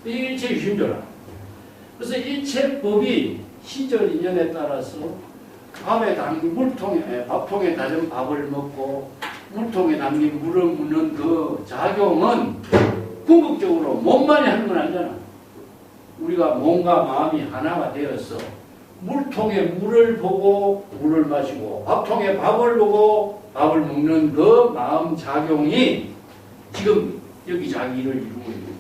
Speaker 1: 이게 일체 유심조라. 그래서 일체법이 시절 인연에 따라서 밥에 담긴 밥통에 다진 밥을 먹고 물통에 담긴 물을 묻는 그 작용은 궁극적으로 몸만이 하는 건 아니잖아. 우리가 몸과 마음이 하나가 되어서 물통에 물을 보고 물을 마시고 밥통에 밥을 보고 밥을 먹는 그 마음 작용이 지금 여기 자기 일을 이루고 있는 거예요.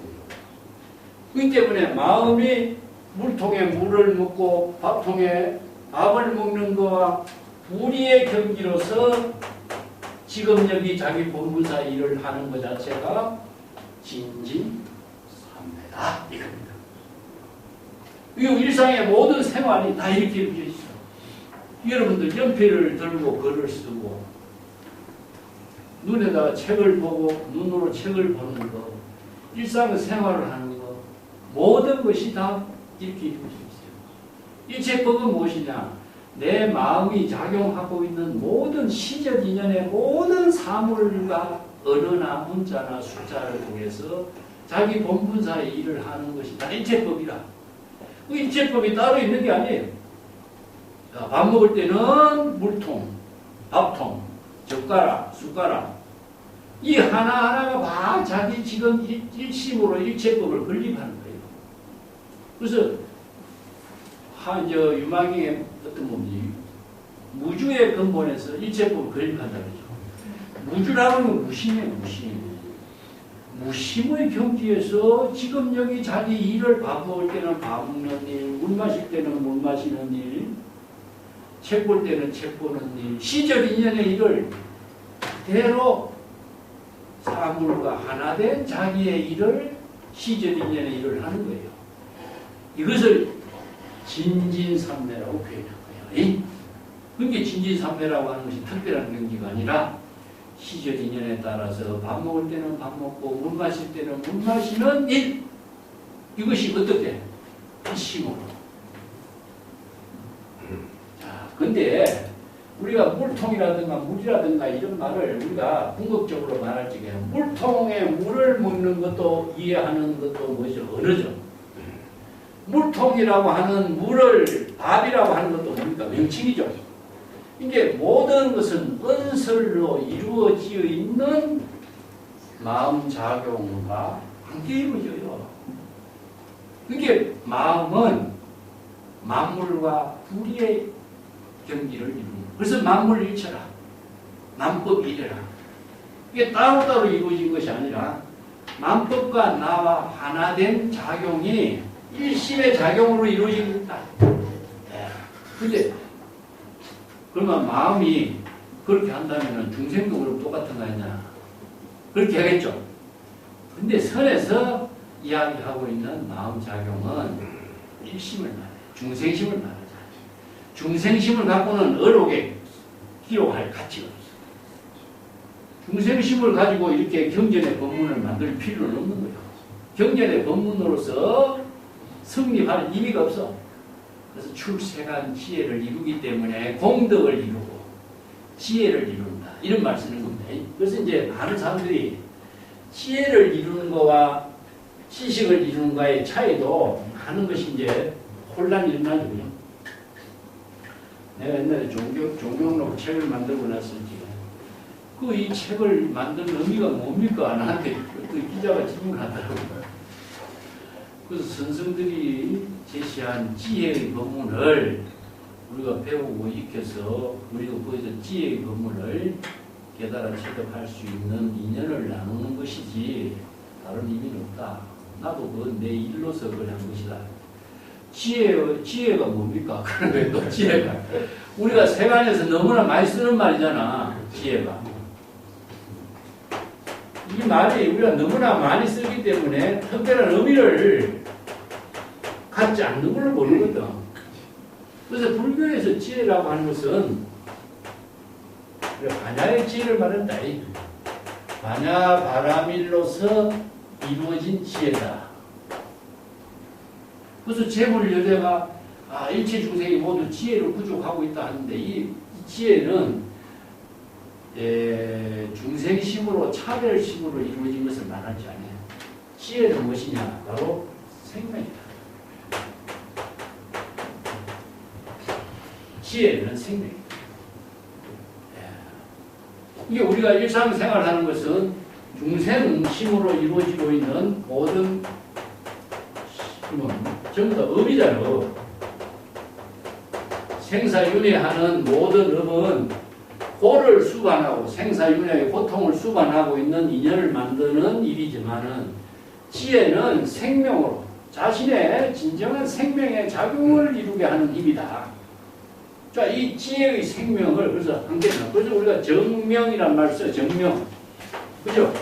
Speaker 1: 그렇기 때문에 마음이 물통에 물을 먹고 밥통에 밥을 먹는 거와 불의의 경기로서 지금 여기 자기 본분사 일을 하는 것 자체가 진진삼매다 이겁니다. 이 일상의 모든 생활이 다 이렇게 이루어져 있어. 여러분들 연필을 들고 글을 쓰고 눈에다가 책을 보고 눈으로 책을 보는 거, 일상생활을 하는 거, 모든 것이 다 이렇게 이루어져 있어요. 일체법은 무엇이냐? 내 마음이 작용하고 있는 모든 시적 인연의 모든 사물과 언어나 문자나 숫자를 통해서 자기 본분사의 일을 하는 것이 다 일체법이라. 그 일체법이 따로 있는 게 아니에요. 자, 밥 먹을 때는 물통, 밥통, 젓가락, 숟가락 이 하나하나가 다 자기 지금 일심으로 일체법을 건립하는 거예요. 그래서 유망의 어떤 뭡니까? 무주의 근본에서 일체법을 건립한다 그러죠. 무주라는 건 무심이에요. 무심의 경지에서 지금 여기 자기 일을 밥 먹을 때는 밥 먹는 일, 물 마실 때는 물 마시는 일, 책 볼 때는 책 보는 일, 시적 인연의 일을 그대로 사물과 하나 된 자기의 일을 시적 인연의 일을 하는 거예요. 이것을 진진삼매라고 표현한 거예요. 그러니까 진진삼매라고 하는 것이 특별한 경지가 아니라 시적 인연에 따라서 밥 먹을 때는 밥 먹고 물 마실 때는 물 마시는 일. 이것이 어떻게? 일심으로. 자, 근데 우리가 물통이라든가 물이라든가 이런 말을 우리가 궁극적으로 말할 적에 물통에 물을 먹는 것도 이해하는 것도 뭐죠? 언어죠. 물통이라고 하는 물을 밥이라고 하는 것도 뭡니까? 명칭이죠. 이게 모든 것은 은설로 이루어져 있는 마음작용과 함께 이루어져요. 그게 마음은 만물과 불의의 경기를 이루는 거예요. 그래서 만물일체라. 만법이래라. 이게 따로따로 이루어진 것이 아니라 만법과 나와 하나된 작용이 일심의 작용으로 이루어진 것이다. 근데 그러면 마음이 그렇게 한다면 중생도 그럼 똑같은 거 아니냐. 그렇게 하겠죠. 근데 선에서 이야기하고 있는 마음작용은 일심을 말해요. 중생심을 말하잖아요. 중생심을 갖고는 어록에 기록할 가치가 없어요. 중생심을 가지고 이렇게 경전의 법문을 만들 필요는 없는 거예요. 경전의 법문으로서 성립할 의미가 없어. 그래서 출세간 지혜를 이루기 때문에 공덕을 이루고 지혜를 이룬다. 이런 말 쓰는 겁니다. 그래서 이제 많은 사람들이 지혜를 이루는 거와 지식을 이루는 거의 차이도 많은 것이 이제 혼란이 일어나죠. 내가 옛날에 종교록 책을 만들고 났을지 이 책을 만드는 의미가 뭡니까? 나한테 그 기자가 질문하더라고요. 그래서 선생들이 제시한 지혜의 법문을 우리가 배우고 익혀서 우리가 거기서 지혜의 법문을 깨달아 체득할 수 있는 인연을 나누는 것이지 다른 의미는 없다. 나도 그건 내 일로서 그걸 한 것이다. 지혜가 뭡니까? 그런 또 지혜가 우리가 세간에서 너무나 많이 쓰는 말이잖아. 지혜가 이 말이 우리가 너무나 많이 쓰기 때문에 특별한 의미를 갖지 않는 걸로 보이거든. 그래서 불교에서 지혜라고 하는 것은 반야의 지혜를 말한다. 반야 바라밀로서 이루어진 지혜다. 그래서 재물여대가 일체 중생이 모두 지혜를 구족하고 있다 하는데 이 지혜는 중생심으로 차별심으로 이루어진 것을 말하지 않아요. 지혜는 무엇이냐? 바로 생명이다. 지혜는 생명이다. 이게 우리가 일상생활하는 것은 중생심으로 이루어지고 있는 모든 전부 다 업이잖아. 생사윤회하는 모든 업은 고를 수반하고 생사윤회의 고통을 수반하고 있는 인연을 만드는 일이지만은 지혜는 생명으로 자신의 진정한 생명의 작용을 이루게 하는 힘이다. 자, 이 지혜의 생명을 그래서 그래서 우리가 정명이란 말 써요. 정명. 그죠?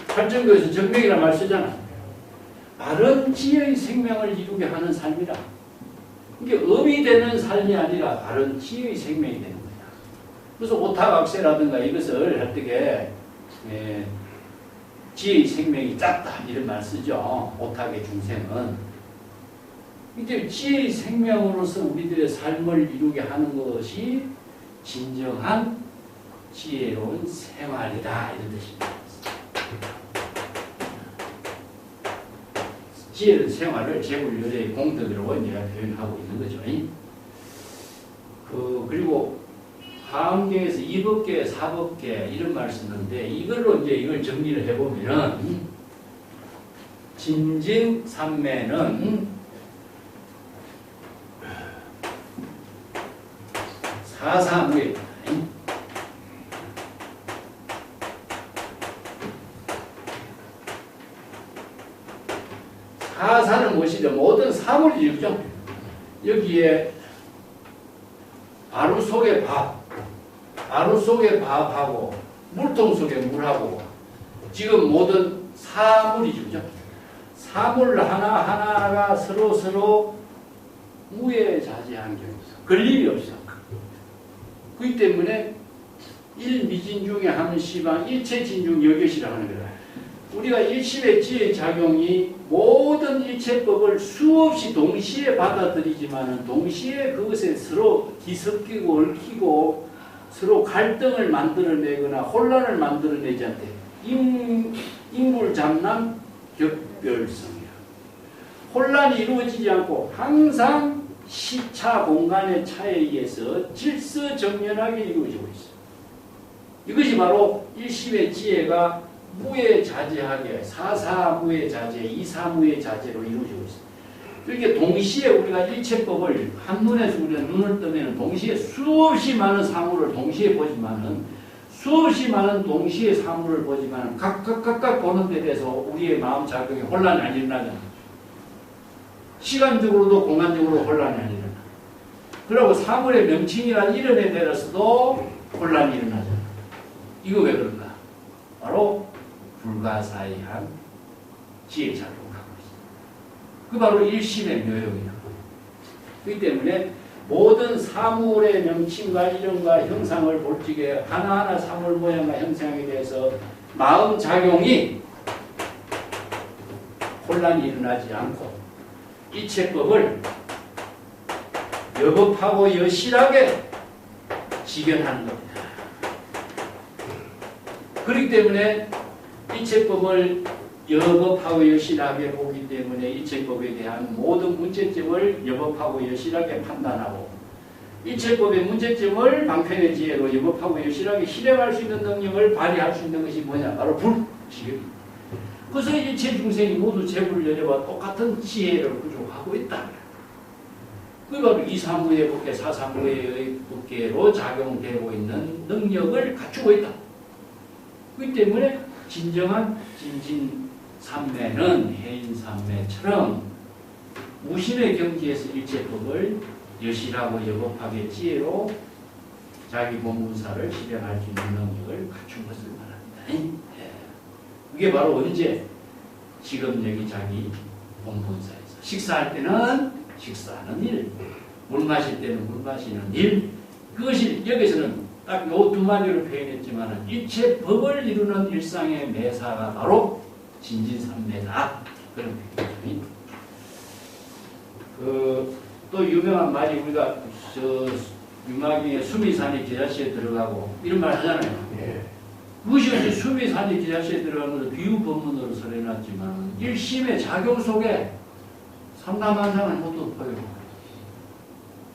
Speaker 1: 팔정교에서 정명이란 말 쓰잖아. 바른 지혜의 생명을 이루게 하는 삶이라. 이게 업이 되는 삶이 아니라 바른 지혜의 생명이 되는 거야. 그래서 오타각세라든가 이것을 할 때에 지혜의 생명이 작다 이런 말 쓰죠. 오타의 중생은. 이제 지혜의 생명으로서 우리들의 삶을 이루게 하는 것이 진정한 지혜로운 생활이다 이런 뜻입니다. 지혜로운 생활을 재물여대의 공덕이라고 이제 표현하고 있는 거죠. 그리고 화엄경에서 이법계, 사법계 이런 말 쓰는데 이걸로 이제 이걸 정리를 해보면은 진징삼매는 사사무예 사사는 무엇이죠? 모든 사물이 있죠. 여기에 바로 속에 바로 속에 밥하고 물통 속에 물하고 지금 모든 사물이죠. 사물 하나하나가 서로 무예자재한 경우서 걸림이 없어. 그렇기 때문에 일미진중에 하는 시방 일체진중 여겨시라 하는 거다. 우리가 일심의 지혜의 작용이 모든 일체법을 수없이 동시에 받아들이지만 동시에 그것에 서로 뒤섞이고 얽히고 서로 갈등을 만들어내거나 혼란을 만들어내지 않대. 인물잡남 격별성이야. 혼란이 이루어지지 않고 항상 시차 공간의 차에 의해서 질서정연하게 이루어지고 있어. 이것이 바로 일심의 지혜가 무예자재하게 사사무예자재, 이사무예자재로 이루어지고 있어. 이렇게 동시에 우리가 일체법을 한눈에서 우리가 눈을 뜨면 동시에 수없이 많은 사물을 동시에 보지만은 수없이 많은 동시에 사물을 보지만은 각각 보는 데 대해서 우리의 마음 작용에 혼란이 안 일어나잖아. 시간적으로도 공간적으로 혼란이 안 일어나. 그리고 사물의 명칭이란 이름에 대해서도 혼란이 일어나잖아. 이거 왜 그런가? 바로 불가사의한 지혜 작용을 하고 있어. 그 바로 일심의 묘용이야. 그렇기 때문에 모든 사물의 명칭과 이름과 형상을 볼 적에 하나하나 사물 모양과 형상에 대해서 마음 작용이 혼란이 일어나지 않고 이체법을 여법하고 여실하게 직연하는 겁니다. 그렇기 때문에 이체법을 여법하고 여실하게 보기 때문에 이체법에 대한 모든 문제점을 여법하고 여실하게 판단하고 이체법의 문제점을 방편의 지혜로 여법하고 여실하게 실행할 수 있는 능력을 발휘할 수 있는 것이 뭐냐? 바로 불지경입니다. 그래서 일체 중생이 모두 재불열애와 똑같은 지혜를 구족하고 있다. 그 바로 이사무의 법계, 사사무의 법계로 작용되고 있는 능력을 갖추고 있다. 그렇기 때문에 진정한 진진삼매는 해인삼매처럼 무심의 경지에서 일체법을 여실하고 여법하게 지혜로 자기 본문사를 실행할 수 있는 능력을 갖춘 것을 말합니다. 그게 바로 언제? 지금 여기 자기 본문사에서 식사할 때는 식사하는 일, 물 마실 때는 물 마시는 일. 그것이 여기서는 딱 요 두 마디로 표현했지만 일체 법을 이루는 일상의 매사가 바로 진진삼매다. 그런 표현입니다. 또 유명한 말이 우리가 유마경에 수미산이 기자시에 들어가고 이런 말 하잖아요. 예. 그것이 이제 수미산이 기자시에 들어가는 것을 비유 법문으로 설해놨지만 일심의 작용 속에 삼라만상을 모두 포용하고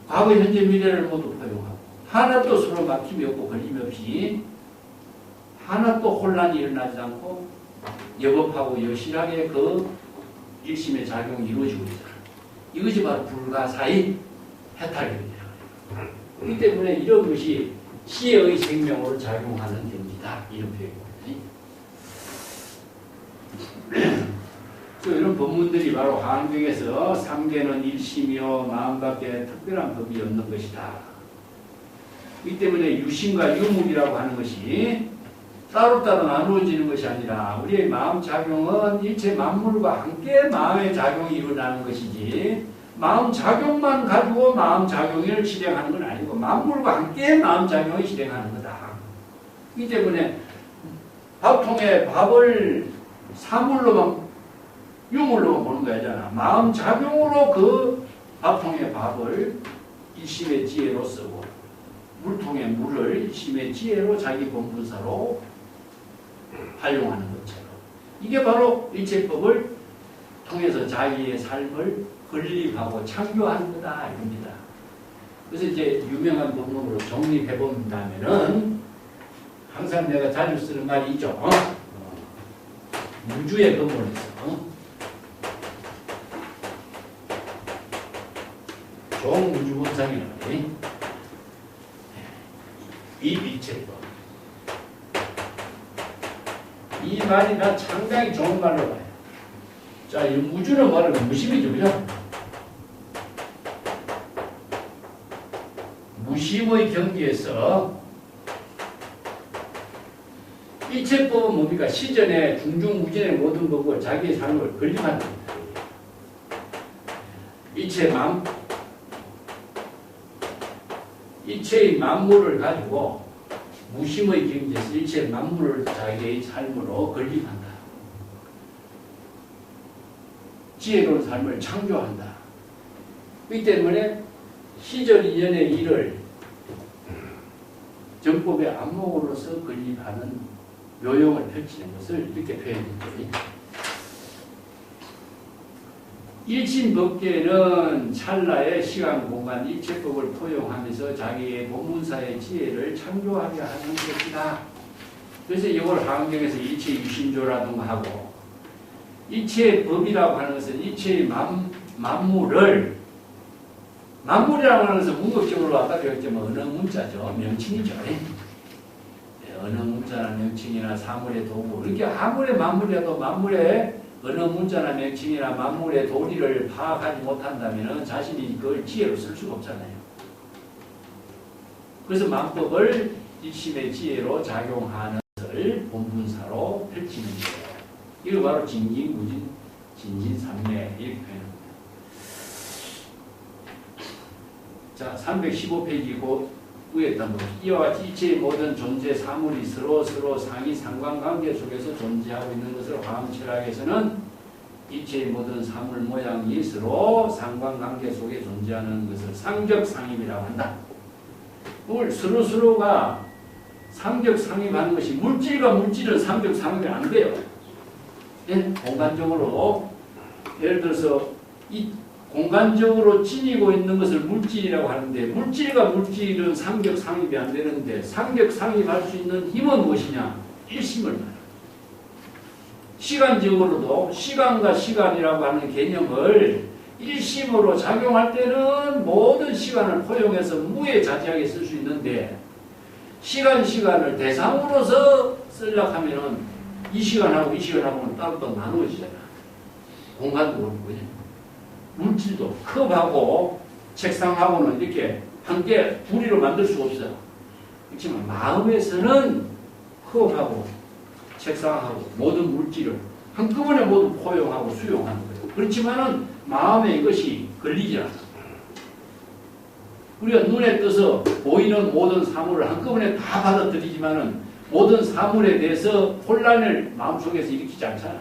Speaker 1: 과거, 현재, 미래를 모두 포용하고 하나도 서로 막힘이 없고 걸림이 없이 하나도 혼란이 일어나지 않고 여법하고 여실하게 그 일심의 작용이 이루어지고 있다. 이것이 바로 불가사의 해탈입니다. 그렇기 때문에 이런 것이 시의 생명으로 작용하는 겁니다. 이런 표현입니다. 이런 법문들이 바로 화엄경에서 삼계는 일심이요 마음밖에 특별한 법이 없는 것이다. 이 때문에 유심과 유묵이라고 하는 것이 따로따로 나누어지는 것이 아니라 우리의 마음 작용은 일체 만물과 함께 마음의 작용이 일어나는 것이지 마음 작용만 가지고 마음 작용을 실행하는 건 아니고 만물과 함께 마음 작용을 실행하는 거다. 이 때문에 밥통에 밥을 사물로만 유물로만 보는 거 아니잖아. 마음 작용으로 그 밥통에 밥을 일심의 지혜로 쓰고 물통에 물을 일심의 지혜로 자기 본분사로 활용하는 것처럼 이게 바로 일체법을 통해서 자기의 삶을 건립하고 창조하는 거다 이겁니다. 그래서 이제 유명한 법문으로 정리해본다면은 항상 내가 자주 쓰는 말이 있죠. 무주의 근본에서 종무주본상이라고 해. 이 일체법. 이 말이 난 상당히 좋은 말로 봐요. 자, 이 무주는 말하면 무심이죠, 그죠? 무심의 경지에서 일체법은 뭡니까? 시전에 중중무진의 모든 법을 자기의 삶을 건립하는 겁니다. 일체의 만물을 가지고 무심의 경지에서 일체의 만물을 자기의 삶으로 건립한다. 지혜로운 삶을 창조한다. 그렇기 때문에 시절 이전의 일을 정법의 안목으로서 건립하는 요용을 펼치는 것을 이렇게 표현합니다. 일심법계는 찰나의 시간, 공간, 일체법을 포용하면서 자기의 본문사의 지혜를 창조하게 하는 것이다. 그래서 이걸 화엄경에서 일체유심조라든가 하고 일체의 법이라고 하는 것은 일체의 만물을 만물이라고 하는 것은 문법적으로 아까 배웠지만 어느 문자죠. 명칭이죠. 어느 문자나 명칭이나 사물의 도구 이렇게 아무리 만물이라도 만물의 어느 문자나 명칭이나 만물의 도리를 파악하지 못한다면 자신이 그걸 지혜로 쓸 수가 없잖아요. 그래서 만법을 일심의 지혜로 작용하는 것을 본분사로 펼치는 거예요. 이거 바로 진기무진, 진진삼매 이렇게 표현합니다. 자, 315페이지고 위에 있다 보죠. 이와 같이 이체의 모든 존재 사물이 서로 상이 상관관계 속에서 존재하고 있는 것을 화엄철학에서는 이체의 모든 사물 모양이 서로 상관관계 속에 존재하는 것을 상적상입이라고 한다. 오늘 서로가 상적상입하는 것이 물질과 물질은 상적상입이 안 돼요. 예? 공간적으로 예를 들어서 이 공간적으로 지니고 있는 것을 물질이라고 하는데 물질과 물질은 상적상입이 안 되는데 상적상입할 수 있는 힘은 무엇이냐? 일심을 말합니다. 시간적으로도 시간과 시간이라고 하는 개념을 일심으로 작용할 때는 모든 시간을 포용해서 무에자지하게 쓸 수 있는데 시간을 대상으로서 쓰려고 하면은 이 시간하고 이 시간하고는 따로 나누어지잖아. 공간도 그렇고 물질도 컵하고 책상하고는 이렇게 함께 분리로 만들 수가 없어요. 그렇지만 마음에서는 컵하고 책상하고 모든 물질을 한꺼번에 모두 포용하고 수용하는 거예요. 그렇지만은 마음에 이것이 걸리지 않아. 우리가 눈에 떠서 보이는 모든 사물을 한꺼번에 다 받아들이지만은 모든 사물에 대해서 혼란을 마음속에서 일으키지 않잖아.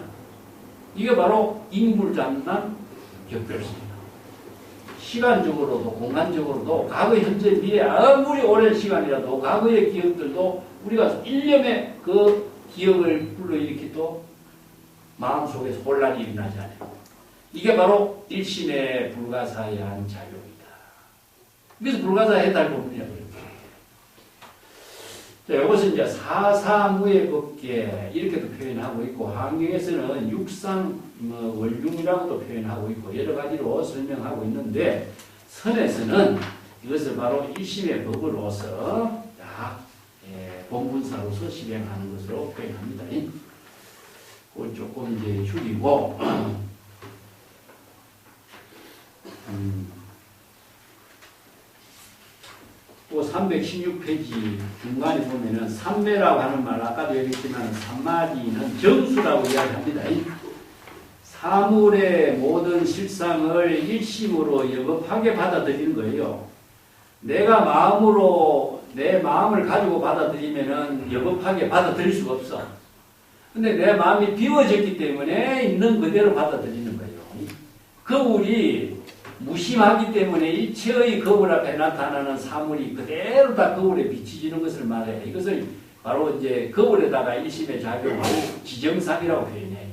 Speaker 1: 이게 바로 인불장난 격별성이다. 시간적으로도 공간적으로도 과거, 현재, 미래 아무리 오랜 시간이라도 과거의 기억들도 우리가 일념의 그 기억을 불러일으키도 마음속에서 혼란이 일어나지 않아요. 이게 바로 일심에 불가사의한 작용이다. 그래서 불가사의해달 부분이라고 그래요. 자, 이것은 이제 사사무의 법계 이렇게도 표현하고 있고 환경에서는 육상 원륜이라고도 표현하고 있고 여러 가지로 설명하고 있는데 선에서는 이것을 바로 일심의 법으로서 본분사로서 실행하는 것으로 표현합니다. 그걸 조금 이제 줄이고 또 316페이지 중간에 보면은 삼매라고 하는 말 아까도 얘기했지만 삼마디는 정수라고 이야기합니다. 사물의 모든 실상을 일심으로 여겁하게 받아들이는 거예요. 내가 마음으로 내 마음을 가지고 받아들이면은 여겁하게 받아들일 수가 없어. 근데 내 마음이 비워졌기 때문에 있는 그대로 받아들이는 거예요. 거울이 무심하기 때문에 일체의 거울 앞에 나타나는 사물이 그대로 다 거울에 비치지는 것을 말해. 이것을 바로 이제 거울에다가 일심의 작용하고 지정상이라고 표현해.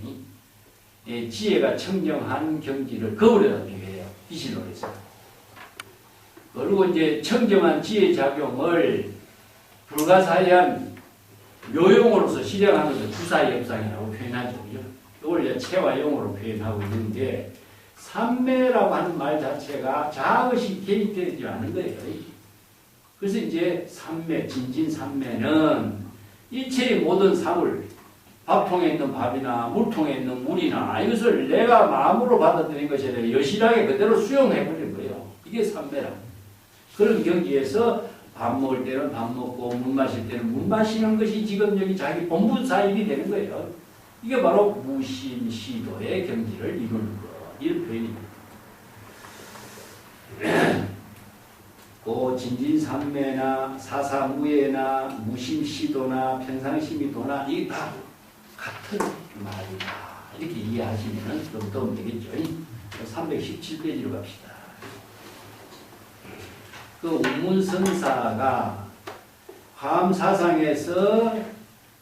Speaker 1: 지혜가 청정한 경지를 거울에다 비교해요. 이신으로 해서. 그리고 이제 청정한 지혜 작용을 불가사의한 묘용으로서 실행하는 것을 주사협상이라고 표현하죠. 이걸 이제 체화용으로 표현하고 있는데 삼매라고 하는 말 자체가 자의식 개입되지 않은 거예요. 그래서 이제 삼매, 진진삼매는 일체의 모든 사물, 밥통에 있는 밥이나 물통에 있는 물이나 이것을 내가 마음으로 받아들인 것이 아니라 여실하게 그대로 수용해버린 거예요. 이게 삼매라. 그런 경지에서 밥 먹을 때는 밥 먹고 물 마실 때는 물 마시는 것이 지금 여기 자기 본분사입이 되는 거예요. 이게 바로 무심시도의 경지를 이루는 거. 이런 표현입니다. 그 진진삼매나 사사무예나 무심시도나 평상심이도나 이게 다 같은 말이다. 이렇게 이해하시면 좀 도움 되겠죠. 317페이지로 갑시다. 그 운문선사가 화엄사상에서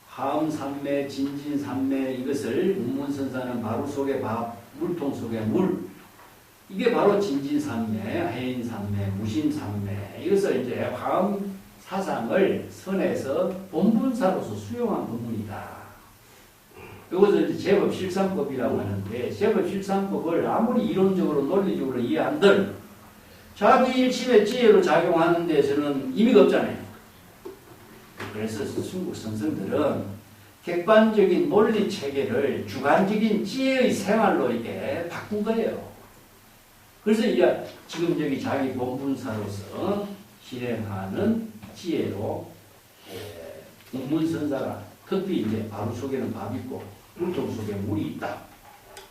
Speaker 1: 화엄삼매, 진진삼매 이것을 운문선사는 바로 속에 밥, 물통 속에 물 이게 바로 진진삼매, 해인삼매, 무심삼매 이것을 이제 화엄사상을 선에서 본분사로서 수용한 부분이다. 이것을 이제 제법실상법이라고 하는데 제법실상법을 아무리 이론적으로 논리적으로 이해한들 자기 일심의 지혜로 작용하는 데서는 의미가 없잖아요. 그래서 중국 선생들은 객관적인 논리 체계를 주관적인 지혜의 생활로 이렇게 바꾼 거예요. 그래서 이제 지금 여기 자기 본분사로서 실행하는 지혜로 운문선사가 특히 이제 바로 속에는 밥이 있고 물통 속에 물이 있다.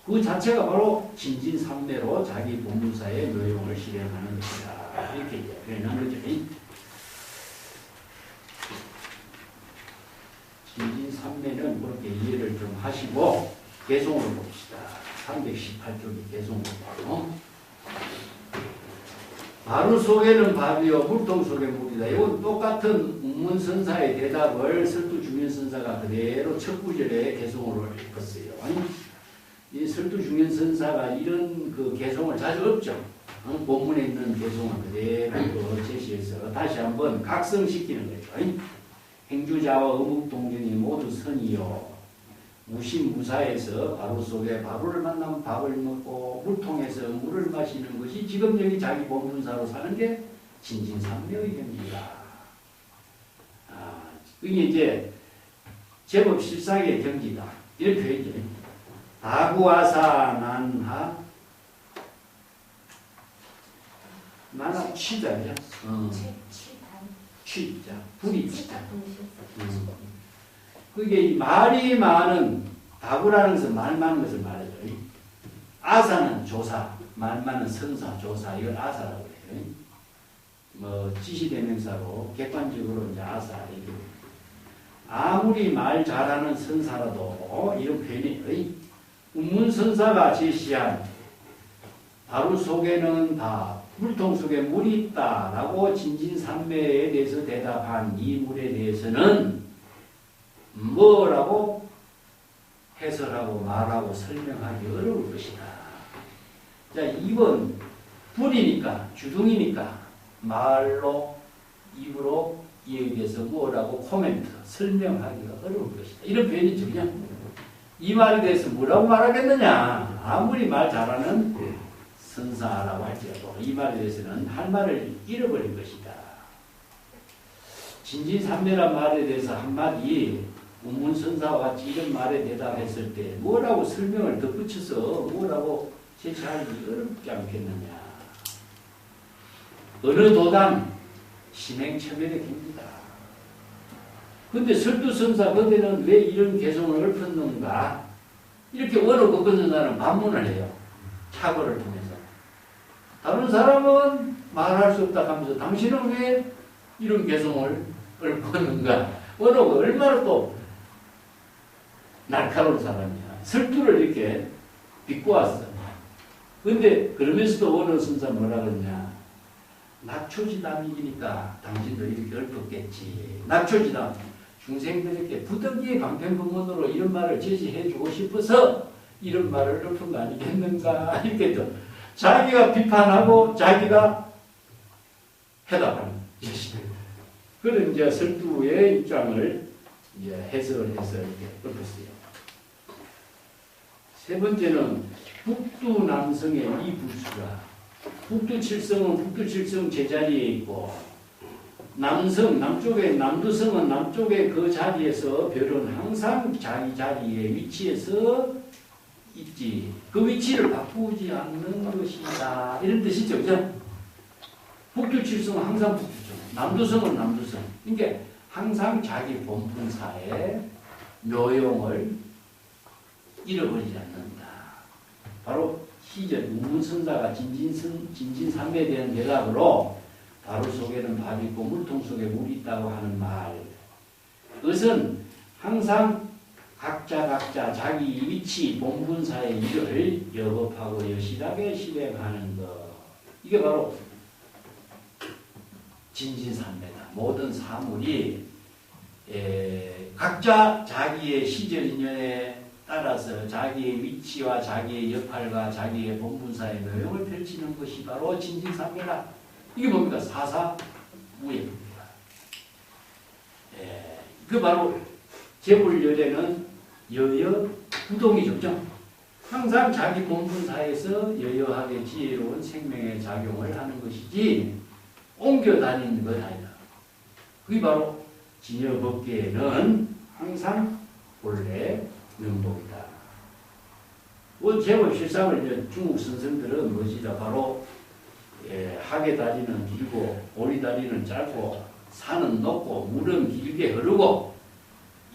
Speaker 1: 그 자체가 바로 진진삼매로 자기 본문사의 묘용을 실행하는 것이다. 이렇게 이제 표현한 거죠. 진진삼매는 그렇게 이해를 좀 하시고 개송을 봅시다. 318쪽이 개송을 바로. 바로 속에는 밥이요 물통 속에 물이다. 이건 똑같은 운문선사의 대답을 설두중현선사가 그대로 첫 구절에 개송으로 읽었어요. 이 설두중현선사가 이런 그 개송을 자주 없죠. 본문에 있는 개송을 그대로 제시해서 다시 한번 각성시키는 거죠. 행주자와 어묵동정이 모두 선이요. 무신무사에서 바로 속에 바로를 만나면 밥을 먹고 물통에서 물을 마시는 것이 지금 여기 자기 본문사로 사는 게 진진삼매의 경지다. 이게 이제 제법 실상의 경지다. 이렇게 표현이죠. 다구아사난하 나나 취자죠. 취자 불이 취자. 그게 이 말이 많은 다구라는 것은 말 많은 것을 말하죠. 아사는 조사, 말 많은 선사, 조사 이걸 아사라고 해요. 뭐 지시대명사로 객관적으로 이제 아사 이거. 아무리 말 잘하는 선사라도 이런 표현이 운문선사가 제시한 바로 속에는 다 물통 속에 물이 있다라고 진진삼매에 대해서 대답한 이 물에 대해서는 뭐라고 해설하고 말하고 설명하기 어려울 것이다. 자, 2번 불이니까 주둥이니까 말로 입으로 이에 대해서 뭐라고 코멘트 설명하기가 어려울 것이다. 이런 표현이죠. 그냥 이 말에 대해서 뭐라고 말하겠느냐. 아무리 말 잘하는 선사라고 할지라도 이 말에 대해서는 할 말을 잃어버린 것이다. 진진삼매란 말에 대해서 한마디 운문선사와 같이 이런 말에 대답했을 때 뭐라고 설명을 덧붙여서 뭐라고 제시하기 어렵지 않겠느냐. 어느 도단 심행처멸의 경지다. 근데 설두선사 그때는 왜 이런 개성을 읊었는가? 이렇게 언어 거건선사는 반문을 해요. 착오를 통해서. 다른 사람은 말할 수 없다 하면서 당신은 왜 이런 개성을 읊었는가? 언어가 얼마나 또 날카로운 사람이야. 설두를 이렇게 비꼬았어. 근데 그러면서도 언어 선사 뭐라 그러냐? 낙초지담이니까 당신도 이렇게 읊었겠지. 낙초지담. 중생들에게 부득이 방편법문으로 이런 말을 제시해주고 싶어서 이런 말을 읊은 거 아니겠는가? 이렇게 또 자기가 비판하고 자기가 해답하는 것이. 그런 이제 설두의 입장을 이제 해석을 해서 이렇게 읊었어요. 세 번째는 북두 남성의 이 부수가 북두 칠성은 북두 칠성 제자리에 있고 남성 남쪽에 남두성은 남쪽에 그 자리에서 별은 항상 자기 자리에 위치해서 있지. 그 위치를 바꾸지 않는 것이다. 이런 뜻이죠. 그죠? 북두 칠성은 항상 북두성, 남두성은 남두성. 그러니까 항상 자기 본분사의 묘용을 잃어버리지 않는다. 바로 시절 운문선사가 진진삼매에 대한 대답으로 바로 속에는 밥이 있고 물통 속에 물이 있다고 하는 말. 그것은 항상 각자 자기 위치 본분사의 일을 여겁하고 여실하게 실행하는 것. 이게 바로 진진삼매다. 모든 사물이 각자 자기의 시절 인연에 따라서 자기의 위치와 자기의 역할과 자기의 본분사의 묘용을 펼치는 것이 바로 진진삼매다. 이게 뭡니까? 사사무예입니다. 그 바로 재불열에는 여여 부동이죠. 항상 자기 본분사에서 여여하게 지혜로운 생명의 작용을 하는 것이지 옮겨 다니는 것 아니다. 그게 바로 진여법계에는 항상 본래 명복이다. 제법 실상을 이제 중국 선생들은 뭐지다 바로 학의 다리는 길고 오리 다리는 짧고 산은 높고 물은 길게 흐르고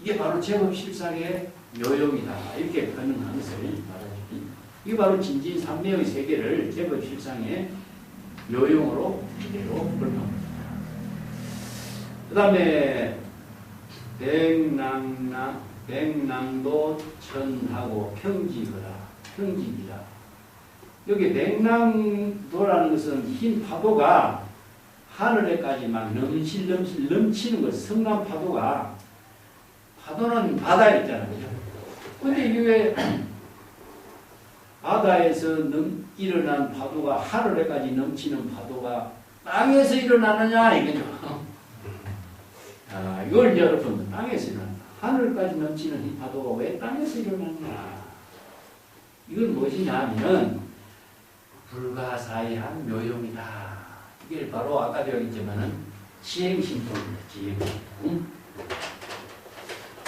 Speaker 1: 이게 바로 제법실상의 묘용이다. 이렇게 가능한 것을 말하죠. 이게 바로 진진산매의 세계를 제법실상의 묘용으로 그대로 설명합니다. 그 다음에 백랑도 천하고 평지이라. 여기 백랑도라는 것은 흰 파도가 하늘에까지 막 넘실 넘치는 것. 성남 파도가, 파도는 바다에 있잖아요. 근데 이게 바다에서 일어난 파도가 하늘에까지 넘치는 파도가 땅에서 일어나느냐 이거죠. 이걸 여러분, 땅에서 일어난다. 하늘까지 넘치는 이 파도가 왜 땅에서 일어나느냐. 이건 무엇이냐 하면 불가사의한 묘용이다. 이게 바로 아까 되어 있지만은 지행신통입니다. 지행신통.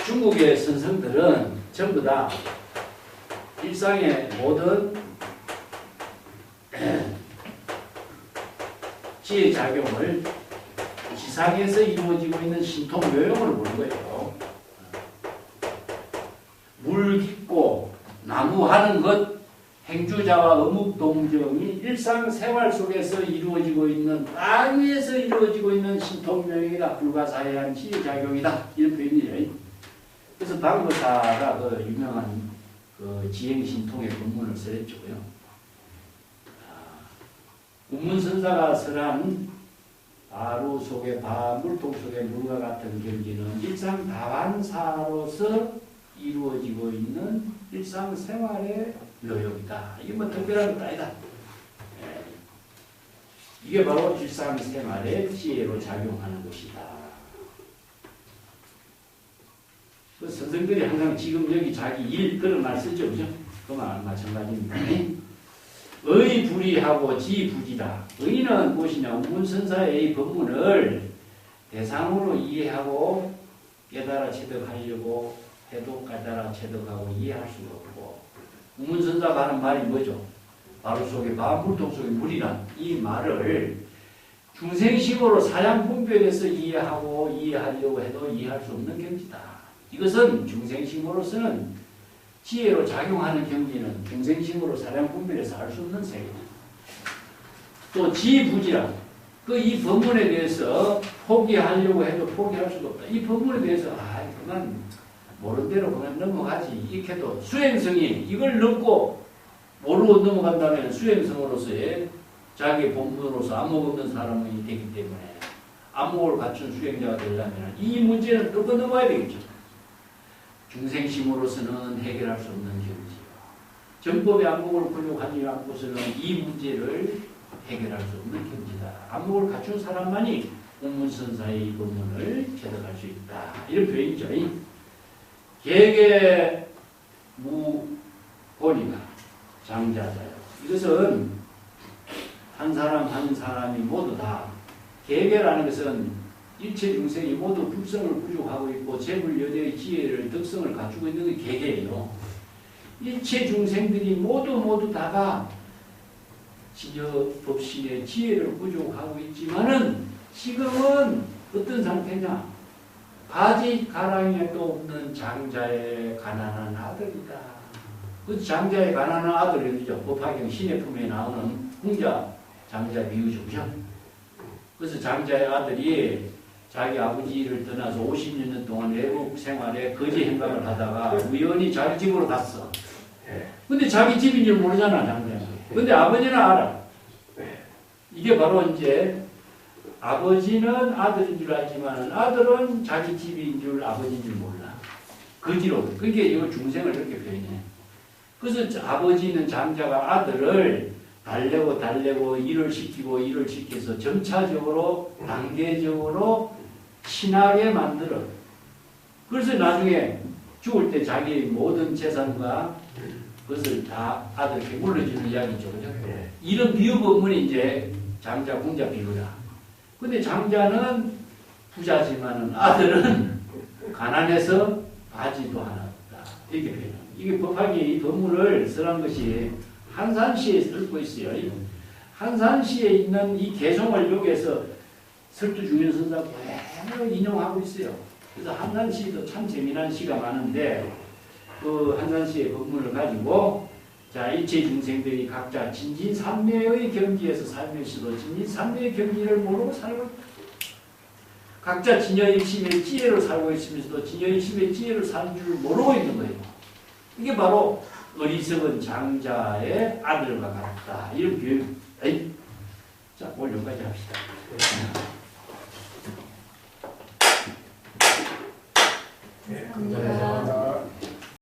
Speaker 1: 중국의 선성들은 전부 다 일상의 모든 지혜작용을 지상에서 이루어지고 있는 신통 묘용으로 보는 거예요. 물 깊고 나무 하는 것, 행주자와 어묵동정이 일상생활 속에서 이루어지고 있는, 땅 위에서 이루어지고 있는 신통 묘용이다. 불가사의한 지혜작용이다. 이런 표현이에요. 그래서 방거사가 그 유명한 그 지행신통의 본문을 써냈죠요. 운문선사가 설한 바루 속의 물통 속의 물과 같은 경지는 일상 다반사로서 이루어지고 있는 일상생활의 묘용이다. 이게 뭐 특별한 것도 아니다. 이게 바로 일상생활의 지혜로 작용하는 것이다. 그 선생들이 항상 지금 여기 자기 일 그런 말 쓰죠, 그죠? 그만 마찬가지입니다. 의 불이하고 지 부지다. 의는 무엇이냐? 운문선사의 법문을 대상으로 이해하고 깨달아 체득하려고 해도 깨달아 체득하고 이해할 수가 없고, 운문선사가 하는 말이 뭐죠? 바로 속에 물통 속에 물이란 이 말을 중생식으로 사양분별해서 이해하려고 해도 이해할 수 없는 경지다. 이것은 중생심으로서는 지혜로 작용하는 경지는 중생심으로 사량분별해서 알 수 없는 세계다. 또 지부지라. 이 법문에 대해서 포기하려고 해도 포기할 수가 없다. 이 법문에 대해서 그만 모르는 대로 그냥 넘어가지. 이렇게 해도 수행성이 이걸 넘고 모르고 넘어간다면 수행성으로서의 자기 본분으로서 안목 없는 사람이 되기 때문에 안목을 갖춘 수행자가 되려면 이 문제는 뚫고 넘어야 되겠죠. 중생심으로서는 해결할 수 없는 경지요. 정법의 안목을 굴욕하지 않고서는 이 문제를 해결할 수 없는 경지다. 안목을 갖춘 사람만이 운문선사의 법문을 체득할 수 있다. 이런 표현이죠. 계계 무본이가 장자자요. 이것은 한 사람이 모두 다, 계계라는 것은 일체 중생이 모두 불성을 부족하고 있고 재불여대의 지혜를 덕성을 갖추고 있는 게 계계예요. 일체 중생들이 모두 다가 법신의 지혜를 부족하고 있지만은 지금은 어떤 상태냐? 바지 가랑이에도 없는 장자의 가난한 아들이다. 그 장자의 가난한 아들이 어디죠? 법화경 신의 품에 나오는 홍자 장자 비유죠. 그래서 장자의 아들이 자기 아버지를 떠나서 50년 동안 외국 생활에 거지 행각을 하다가 우연히 자기 집으로 갔어. 근데 자기 집인 줄 모르잖아, 장자가. 근데 아버지는 알아. 이게 바로 이제 아버지는 아들인 줄 알지만 아들은 자기 집인 줄 아버지인 줄 몰라. 거지로. 그게 이거 중생을 그렇게 표현해. 그래서 아버지는 장자가 아들을 달래고 일을 시켜서 점차적으로 단계적으로 친하게 만들어. 그래서 나중에 죽을 때 자기 모든 재산과 그것을 다 아들에게 물려주는 이야기죠. 그죠? 이런 비유 법문이 이제 장자, 공자 비유다. 근데 장자는 부자지만은 아들은 가난해서 바지도 하나 없다. 이렇게 표현합니다. 이게 법학이 이 법문을 쓰는 것이 한산시에 쓰고 있어요. 한산시에 있는 이 개송을 여기에서 설두 중연선사 그대로 인용하고 있어요. 그래서 한산시도 참 재미난 시가 많은데 그 한산시의 법문을 가지고 자 일체 중생들이 각자 진진삼매의 경지에서 살면서도 진진삼매의 경지를 모르고 살고 있다. 각자 진여일심의 지혜로 살고 있으면서도 진여일심의 지혜로 사는 줄 모르고 있는 거예요. 이게 바로 어리석은 장자의 아들과 같다. 이런 교육. 자, 오늘 여기까지 합시다.
Speaker 2: 네, 감사합니다.